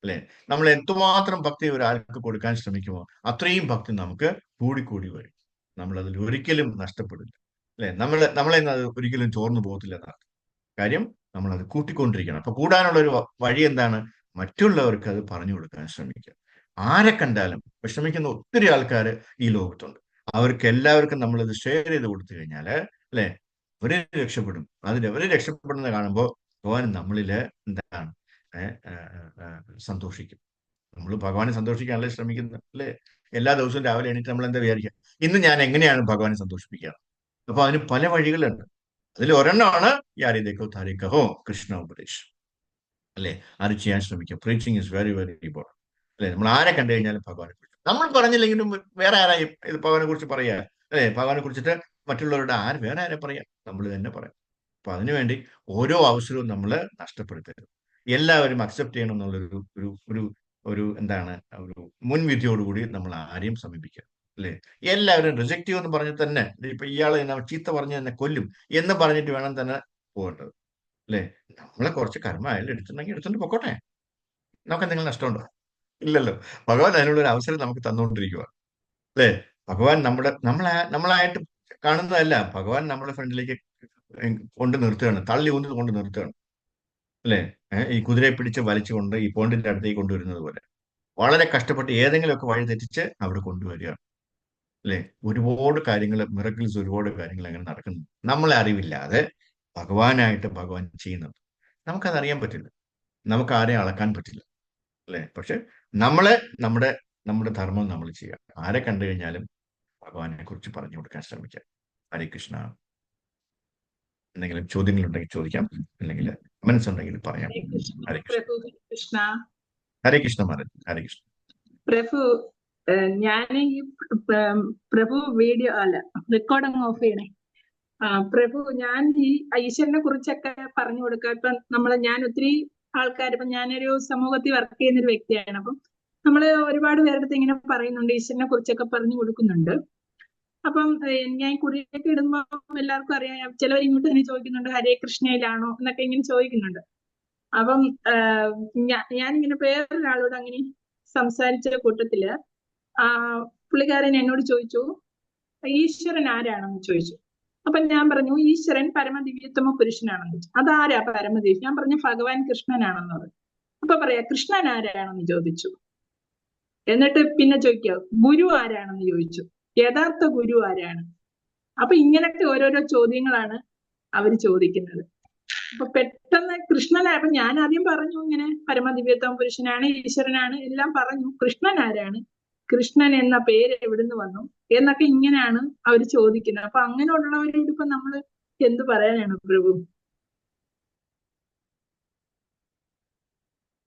അല്ലെ, നമ്മൾ എന്തുമാത്രം ഭക്തി ഒരാൾക്ക് കൊടുക്കാൻ ശ്രമിക്കുമോ അത്രയും ഭക്തി നമുക്ക് കൂടിക്കൂടി വരും. നമ്മൾ അതിൽ ഒരിക്കലും നഷ്ടപ്പെടില്ല. അല്ലെ, നമ്മളെ അത് ഒരിക്കലും ചോർന്നു പോകത്തില്ല എന്നാണ് കാര്യം. നമ്മൾ അത് കൂട്ടിക്കൊണ്ടിരിക്കണം. അപ്പൊ കൂടാനുള്ള ഒരു വഴി എന്താണ്? മറ്റുള്ളവർക്ക് അത് പറഞ്ഞു കൊടുക്കാൻ ശ്രമിക്കുക. ആരെ കണ്ടാലും വിഷമിക്കുന്ന ഒത്തിരി ആൾക്കാർ ഈ ലോകത്തുണ്ട്. അവർക്ക് എല്ലാവർക്കും നമ്മളിത് ഷെയർ ചെയ്ത് കൊടുത്തു കഴിഞ്ഞാല്, അല്ലെ, അവര് രക്ഷപ്പെടും. അവര് രക്ഷപ്പെടുന്നത് കാണുമ്പോൾ ഭഗവാൻ നമ്മളില് എന്താണ്, സന്തോഷിക്കും. നമ്മൾ ഭഗവാനെ സന്തോഷിക്കാനല്ലേ ശ്രമിക്കുന്നത്, അല്ലെ? എല്ലാ ദിവസവും രാവിലെ എണീറ്റ് നമ്മൾ എന്താ വിചാരിക്കുക, ഇന്ന് ഞാൻ എങ്ങനെയാണ് ഭഗവാനെ സന്തോഷിപ്പിക്കുക? അപ്പൊ അതിന് പല വഴികളുണ്ട്. അതിൽ ഒരെണ്ണമാണ് യാരി ദേഖോ താരി കഹോ കൃഷ്ണ ഉപദേശ്, അല്ലെ? അത് ചെയ്യാൻ ശ്രമിക്കുക. Preaching is very very important. അല്ലെ, നമ്മൾ ആരെ കണ്ടു കഴിഞ്ഞാലും ഭഗവാനെ കുറിച്ച് നമ്മൾ പറഞ്ഞില്ലെങ്കിലും വേറെ ആരായി ഇത് ഭഗവാനെ കുറിച്ച് പറയാ, അല്ലെ? ഭഗവാനെ കുറിച്ചിട്ട് മറ്റുള്ളവരുടെ വേറെ ആരെ പറയാം? നമ്മൾ തന്നെ പറയാം. അപ്പൊ അതിനുവേണ്ടി ഓരോ അവസരവും നമ്മൾ നഷ്ടപ്പെടുത്തരുത്. എല്ലാവരും അക്സെപ്റ്റ് ചെയ്യണം എന്നുള്ളൊരു ഒരു ഒരു ഒരു എന്താണ്, ഒരു മുൻവിധിയോടുകൂടി നമ്മൾ ആരെയും സമീപിക്കുക, അല്ലെ? എല്ലാവരും റിജക്റ്റീവ് എന്ന് പറഞ്ഞ് തന്നെ, ഇപ്പൊ ഇയാളെ ചീത്ത പറഞ്ഞ് തന്നെ കൊല്ലും എന്ന് പറഞ്ഞിട്ട് വേണം തന്നെ പോകേണ്ടത്, അല്ലെ? നമ്മളെ കുറച്ച് കർമ്മമായാലും എടുത്തിട്ടുണ്ടെങ്കിൽ എടുത്തിട്ട് പൊക്കോട്ടെ. നമുക്ക് എന്തെങ്കിലും നഷ്ടമുണ്ടോ? ഇല്ലല്ലോ. ഭഗവാൻ അതിനുള്ള ഒരു അവസരം നമുക്ക് തന്നുകൊണ്ടിരിക്കുക, അല്ലെ? ഭഗവാൻ നമ്മളായിട്ട് കാണുന്നതല്ല, ഭഗവാൻ നമ്മുടെ ഫ്രണ്ടിലേക്ക് കൊണ്ട് നിർത്തുകയാണ്, തള്ളി ഊന്നി കൊണ്ട് നിർത്തുകയാണ്, അല്ലെ? ഈ കുതിരയെ പിടിച്ച് വലിച്ചുകൊണ്ട് ഈ പോണ്ടിന്റെ അടുത്തേക്ക് കൊണ്ടുവരുന്നത് പോലെ വളരെ കഷ്ടപ്പെട്ട് ഏതെങ്കിലുമൊക്കെ വഴി തെറ്റിച്ച് അവിടെ കൊണ്ടുവരികയാണ്, അല്ലെ? ഒരുപാട് കാര്യങ്ങൾ, മിറക്കിൾസ്, ഒരുപാട് കാര്യങ്ങൾ അങ്ങനെ നടക്കുന്നു, നമ്മളെ അറിവില്ലാതെ ഭഗവാനായിട്ട് ഭഗവാൻ ചെയ്യുന്നത്. നമുക്കത് അറിയാൻ പറ്റില്ല, നമുക്ക് ആരെയും അളക്കാൻ പറ്റില്ല, അല്ലെ? പക്ഷെ നമ്മളെ നമ്മുടെ നമ്മുടെ ധർമ്മം നമ്മൾ ചെയ്യുക. ആരെ കണ്ടു കഴിഞ്ഞാലും ഭഗവാനെ കുറിച്ച് പറഞ്ഞു കൊടുക്കാൻ ശ്രമിക്കുക. ഹരേ കൃഷ്ണ. എന്തെങ്കിലും ചോദ്യങ്ങളുണ്ടെങ്കിൽ ചോദിക്കാം, അല്ലെങ്കിൽ മനസ്സുണ്ടെങ്കിൽ പറയാം. ഹരേ കൃഷ്ണ. ഹരേ കൃഷ്ണ. പ്രഭു കൃഷ്ണ. ഹരേ കൃഷ്ണ മഹാരാജ്. ഹരേ കൃഷ്ണ. പ്രഭു, ഞാൻ ഈ പ്രഭു വീഡിയോ അല്ല റെക്കോർഡിങ് ഓഫ് ചെയ്യണേ. പ്രഭു, ഞാൻ ഈ ഈശ്വരനെ കുറിച്ചൊക്കെ പറഞ്ഞു കൊടുക്കുക. ഇപ്പൊ ഞാൻ ഒത്തിരി ആൾക്കാർ, ഇപ്പൊ ഞാനൊരു സമൂഹത്തിൽ വർക്ക് ചെയ്യുന്ന ഒരു വ്യക്തിയാണ്. അപ്പം നമ്മള് ഒരുപാട് പേരുടെ അടുത്ത് ഇങ്ങനെ പറയുന്നുണ്ട്, ഈശ്വരനെ കുറിച്ചൊക്കെ പറഞ്ഞു കൊടുക്കുന്നുണ്ട്. അപ്പം ഞാൻ കുറിയൊക്കെ ഇടുമ്പോ എല്ലാവർക്കും അറിയാം, ചിലവർ ഇങ്ങോട്ട് തന്നെ ചോദിക്കുന്നുണ്ട് ഹരേ കൃഷ്ണയിലാണോ എന്നൊക്കെ ഇങ്ങനെ ചോദിക്കുന്നുണ്ട്. അപ്പം ഞാനിങ്ങനെ വേറൊരാളോട് അങ്ങനെ സംസാരിച്ച കൂട്ടത്തില് പുള്ളിക്കാരൻ എന്നോട് ചോദിച്ചു, ഈശ്വരൻ ആരാണെന്ന് ചോദിച്ചു. അപ്പൊ ഞാൻ പറഞ്ഞു, ഈശ്വരൻ പരമദിവ്യോത്തമ പുരുഷനാണെന്ന് ചോദിച്ചു. അതാരാ പരമദിവ്യം? ഞാൻ പറഞ്ഞു ഭഗവാൻ കൃഷ്ണനാണെന്ന് പറഞ്ഞു. അപ്പൊ പറയാ കൃഷ്ണൻ ആരാണെന്ന് ചോദിച്ചു. എന്നിട്ട് പിന്നെ ചോദിക്കുക ഗുരു ആരാണെന്ന് ചോദിച്ചു. യഥാർത്ഥ ഗുരു ആരാണ്? അപ്പൊ ഇങ്ങനത്തെ ഓരോരോ ചോദ്യങ്ങളാണ് അവര് ചോദിക്കുന്നത്. അപ്പൊ പെട്ടെന്ന് കൃഷ്ണനായപ്പോ ഞാൻ ആദ്യം പറഞ്ഞു, ഇങ്ങനെ പരമദിവ്യത്വം പുരുഷനാണ്, ഈശ്വരനാണ്, എല്ലാം പറഞ്ഞു. കൃഷ്ണൻ ആരാണ്? കൃഷ്ണൻ എന്ന പേര് എവിടുന്ന് വന്നു എന്നൊക്കെ ഇങ്ങനെയാണ് അവർ ചോദിക്കുന്നത്. അപ്പൊ അങ്ങനെയുള്ളവരോട് ഇപ്പൊ നമ്മള് എന്ത് പറയാനാണ് പ്രഭു?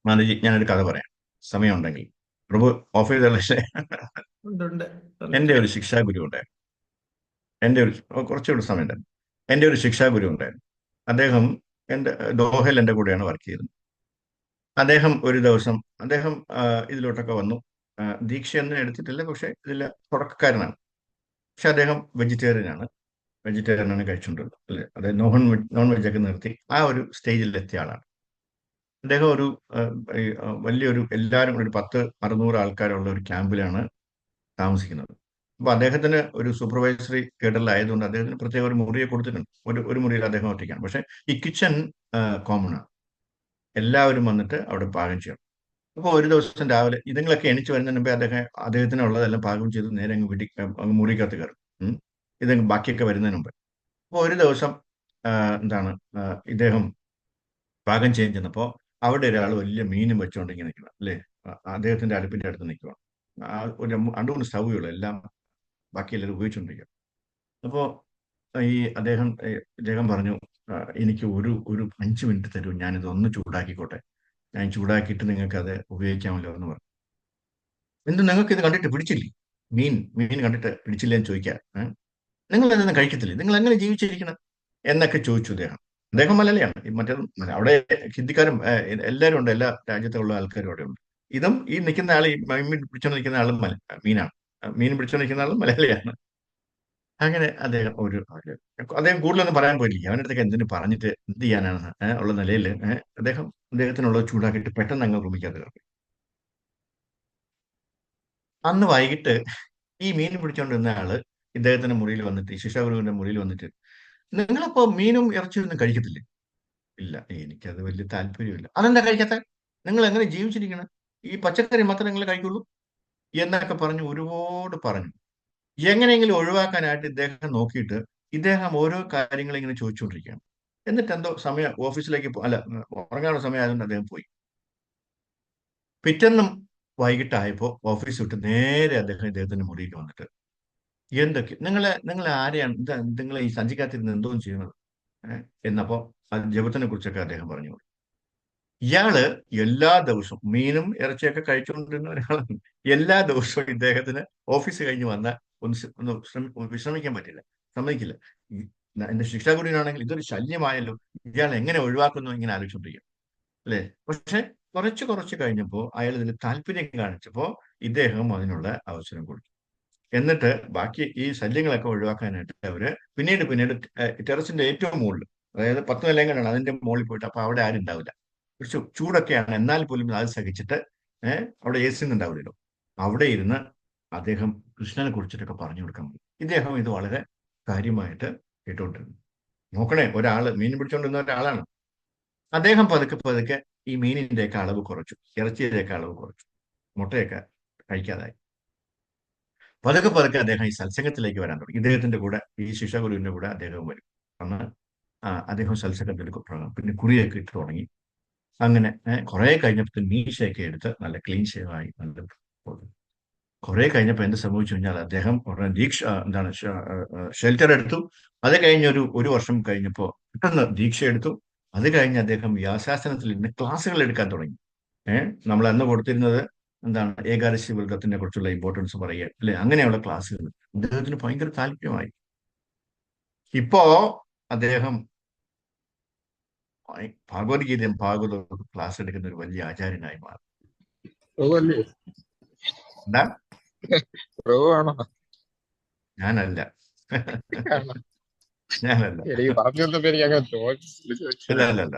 മാതാജി, ഞാനൊരു കഥ പറയാം, സമയമുണ്ടെങ്കിൽ. പ്രഭു ഓഫ് ചെയ്തല്ലേ? എന്റെ ഒരു ശിക്ഷാഗുരു ഉണ്ടായിരുന്നു. കുറച്ചുകൂടി സമയം ഉണ്ടായിരുന്നു. എന്റെ ഒരു ശിക്ഷാഗുരു ഉണ്ടായിരുന്നു. അദ്ദേഹം ദോഹയിൽ എന്റെ കൂടെയാണ് വർക്ക് ചെയ്തത്. അദ്ദേഹം ഒരു ദിവസം ഇതിലോട്ടൊക്കെ വന്നു. ദീക്ഷയൊന്നും എടുത്തിട്ടില്ല, പക്ഷെ ഇതിൽ തുടക്കക്കാരനാണ്. പക്ഷെ അദ്ദേഹം വെജിറ്റേറിയനാണ് കഴിച്ചുകൊണ്ടിരുന്നത്, അല്ലെ? അതായത് നോൺ വെജൊക്കെ നിർത്തി ആ ഒരു സ്റ്റേജിൽ എത്തിയ ആളാണ് അദ്ദേഹം. വലിയൊരു എല്ലാവരും ഒരു 10-600 ആൾക്കാരുള്ള ഒരു ക്യാമ്പിലാണ് താമസിക്കുന്നത്. അപ്പൊ അദ്ദേഹത്തിന് ഒരു സൂപ്പർവൈസറി കേഡറിലായതുകൊണ്ട് അദ്ദേഹത്തിന് പ്രത്യേക ഒരു മുറിയെ കൊടുത്തിട്ടുണ്ട്. ഒരു മുറിയിൽ അദ്ദേഹം ഒറ്റയ്ക്കാണ്. പക്ഷെ ഈ കിച്ചൺ കോമൺ ആണ്, എല്ലാവരും വന്നിട്ട് അവിടെ പാകം ചെയ്യണം. അപ്പോൾ ഒരു ദിവസം രാവിലെ ഇതുങ്ങളൊക്കെ എണിച്ച് വരുന്നതിന് മുമ്പേ അദ്ദേഹത്തിനുള്ളതെല്ലാം പാകം ചെയ്ത് നേരെ അങ്ങ് മുറിക്കകത്ത് കയറും. ബാക്കിയൊക്കെ വരുന്നതിന് മുമ്പ്. അപ്പോൾ ഒരു ദിവസം എന്താണ്, ഇദ്ദേഹം പാകം ചെയ്യാൻ ചെന്നപ്പോൾ അവിടെ ഒരാൾ വലിയ മീനും വെച്ചോണ്ട് ഇങ്ങനെ നിൽക്കണം അല്ലേ. അദ്ദേഹത്തിന്റെ അടുപ്പിന്റെ അടുത്ത് നിൽക്കുക. ഒരു 2-3 സ്റ്റൗകളും എല്ലാം ബാക്കി എല്ലാവരും ഉപയോഗിച്ചുകൊണ്ടിരിക്കുക. അപ്പോൾ ഇദ്ദേഹം പറഞ്ഞു, എനിക്ക് ഒരു 5 മിനിറ്റ് തരൂ, ഞാനിത് ഒന്ന് ചൂടാക്കിക്കോട്ടെ, ഞാൻ ചൂടാക്കിയിട്ട് നിങ്ങൾക്ക് അത് ഉപയോഗിക്കാമല്ലോ എന്ന് പറഞ്ഞു. എന്ത് നിങ്ങൾക്ക് ഇത് കണ്ടിട്ട് പിടിച്ചില്ലേ? മീൻ കണ്ടിട്ട് പിടിച്ചില്ലേ എന്ന് ചോദിക്കാം. നിങ്ങൾ അതൊന്നും കഴിക്കത്തില്ലേ? നിങ്ങൾ എങ്ങനെ ജീവിച്ചിരിക്കണം എന്നൊക്കെ ചോദിച്ചു അദ്ദേഹം മലയാളിയാണ്. മറ്റേ അവിടെ ഹിന്ദിക്കാരും എല്ലാവരും ഉണ്ട്, എല്ലാ രാജ്യത്തുള്ള ആൾക്കാരും അവിടെ ഉണ്ട്. ഈ നിൽക്കുന്ന ആൾ, ഈ മീൻ പിടിച്ചോണ്ട് നിൽക്കുന്ന ആളും മീനാണ്. മീൻ പിടിച്ചോണ്ട് നിൽക്കുന്ന ആളും മലയാളിയാണ്. അങ്ങനെ അദ്ദേഹം കൂടുതലൊന്നും പറയാൻ പോയില്ല. അവൻ്റെ അടുത്തൊക്കെ എന്തിനു പറഞ്ഞിട്ട് എന്ത് ചെയ്യാനാണെന്ന് ഉള്ള നിലയിൽ അദ്ദേഹത്തിനുള്ളത് ചൂടാക്കിയിട്ട് പെട്ടെന്ന് അങ്ങ് റൂമിക്കകത്ത് കയറി. അന്ന് വൈകിട്ട് ഈ മീൻ പിടിച്ചോണ്ടിരുന്ന ആള് ഇദ്ദേഹത്തിന്റെ മുറിയിൽ വന്നിട്ട്, ഈ ശിക്ഷാഗുരുവിന്റെ മുറിയിൽ വന്നിട്ട്, നിങ്ങളപ്പോ മീനും ഇറച്ചിയൊന്നും കഴിക്കത്തില്ലേ? ഇല്ല, എനിക്കത് വലിയ താല്പര്യമില്ല. അതെന്താ കഴിക്കാത്ത? നിങ്ങൾ എങ്ങനെ ജീവിച്ചിരിക്കണം? ഈ പച്ചക്കറി മാത്രമേ നിങ്ങൾ കഴിക്കുള്ളൂ എന്നൊക്കെ പറഞ്ഞു ഒരുപാട് പറഞ്ഞു. എങ്ങനെയെങ്കിലും ഒഴിവാക്കാനായിട്ട് ഇദ്ദേഹം നോക്കിയിട്ട് ഇദ്ദേഹം ഓരോ കാര്യങ്ങൾ ഇങ്ങനെ ചോദിച്ചുകൊണ്ടിരിക്കുകയാണ്. എന്നിട്ട് എന്തോ സമയം ഓഫീസിലേക്ക് ഉറങ്ങാനുള്ള സമയമായതുകൊണ്ട് അദ്ദേഹം പോയി. പിറ്റേന്നും വൈകിട്ടായപ്പോ ഓഫീസ് വിട്ട് നേരെ ഇദ്ദേഹത്തിന്റെ മുറിയിൽ വന്നിട്ട്, നിങ്ങൾ ആരെയാണ് നിങ്ങൾ ഈ സഞ്ചിക്കാത്തിരുന്ന് എന്തോ ചെയ്യുന്നത് എന്നപ്പോ ജപത്തിനെ കുറിച്ചൊക്കെ അദ്ദേഹം പറഞ്ഞു. ഇയാള് എല്ലാ ദിവസവും മീനും ഇറച്ചിയൊക്കെ കഴിച്ചുകൊണ്ടിരുന്ന ഒരാളാണ്. എല്ലാ ദിവസവും ഇദ്ദേഹത്തിന് ഓഫീസ് കഴിഞ്ഞ് വന്ന ഒന്ന് വിശ്രമിക്കാൻ പറ്റില്ല, സമ്മതിക്കില്ല. എന്റെ ശിക്ഷാഗുരുവിനാണെങ്കിൽ ഇതൊരു ശല്യമായല്ലോ, ഇയാൾ എങ്ങനെ ഒഴിവാക്കുന്നു ഇങ്ങനെ ആലോചിച്ചോണ്ടിരിക്കും അല്ലെ. പക്ഷെ കുറച്ച് കഴിഞ്ഞപ്പോ അയാൾ ഇതിൽ താല്പര്യം കാണിച്ചപ്പോ ഇദ്ദേഹം അതിനുള്ള അവസരം കൊടുത്തു. എന്നിട്ട് ബാക്കി ഈ ശല്യങ്ങളൊക്കെ ഒഴിവാക്കാനായിട്ട് അവര് പിന്നീട് ടെറസിന്റെ ഏറ്റവും മുകളിൽ, അതായത് 10 നിലയും കണ്ടാണ്, അതിന്റെ മുകളിൽ പോയിട്ട്, അപ്പൊ അവിടെ ആരും ഉണ്ടാവില്ല, കുറച്ച് ചൂടൊക്കെയാണ്, എന്നാൽ പോലും അത് സഹിച്ചിട്ട് അവിടെ AC ഒന്നും ഉണ്ടാവില്ലല്ലോ, അവിടെ ഇരുന്ന് അദ്ദേഹം കൃഷ്ണനെ കുറിച്ചിട്ടൊക്കെ പറഞ്ഞു കൊടുക്കാൻ പറ്റും. ഇദ്ദേഹം ഇത് വളരെ കാര്യമായിട്ട് കേട്ടുകൊണ്ടിരുന്നു. നോക്കണേ, മീൻ പിടിച്ചുകൊണ്ടിരുന്ന ഒരാളാണ്. അദ്ദേഹം പതുക്കെ ഈ മീനിന്റെയൊക്കെ അളവ് കുറച്ചു, ഇറച്ചിയുടെയൊക്കെ അളവ് കുറച്ചു, മുട്ടയൊക്കെ കഴിക്കാതായി. പതുക്കെ അദ്ദേഹം ഈ സത്സംഗത്തിലേക്ക് വരാൻ തുടങ്ങി. ഇദ്ദേഹത്തിന്റെ കൂടെ, ഈ ശിക്ഷാഗുരുവിന്റെ കൂടെ അദ്ദേഹം വരും. അന്ന് അദ്ദേഹം സത്സംഗത്തിലേക്ക് തുടങ്ങും. പിന്നെ കുറിയൊക്കെ ഇട്ട് തുടങ്ങി. അങ്ങനെ കുറെ കഴിഞ്ഞപ്പോൾ മീശയൊക്കെ എടുത്ത് നല്ല ക്ലീൻ ഷേവായി നല്ല പോകും. കുറെ കഴിഞ്ഞപ്പോൾ എന്ത് സംഭവിച്ചു കഴിഞ്ഞാൽ അദ്ദേഹം ഉടനെ ഷെൽട്ടർ എടുത്തു. അത് കഴിഞ്ഞ് ഒരു വർഷം കഴിഞ്ഞപ്പോൾ പെട്ടെന്ന് ദീക്ഷ എടുത്തു. അത് കഴിഞ്ഞ് അദ്ദേഹം വ്യാസാസനത്തിൽ ഇരുന്ന് ക്ലാസ്സുകൾ എടുക്കാൻ തുടങ്ങി. നമ്മൾ അന്ന് കൊടുത്തിരുന്നത് ഏകാദശി വ്രതത്തിനെ കുറിച്ചുള്ള ഇമ്പോർട്ടൻസ് പറയുക അല്ലെ, അങ്ങനെയുള്ള ക്ലാസ്സുകൾ അദ്ദേഹത്തിന് ഭയങ്കര താല്പര്യമായി. ഇപ്പോ അദ്ദേഹം ഭഗവത്ഗീതയും ഭാഗവതവും ക്ലാസ് എടുക്കുന്ന ഒരു വലിയ ആചാര്യനായി മാറി. എന്താ? ഞാനല്ല. എനിക്ക് പറഞ്ഞ പേര് അല്ല.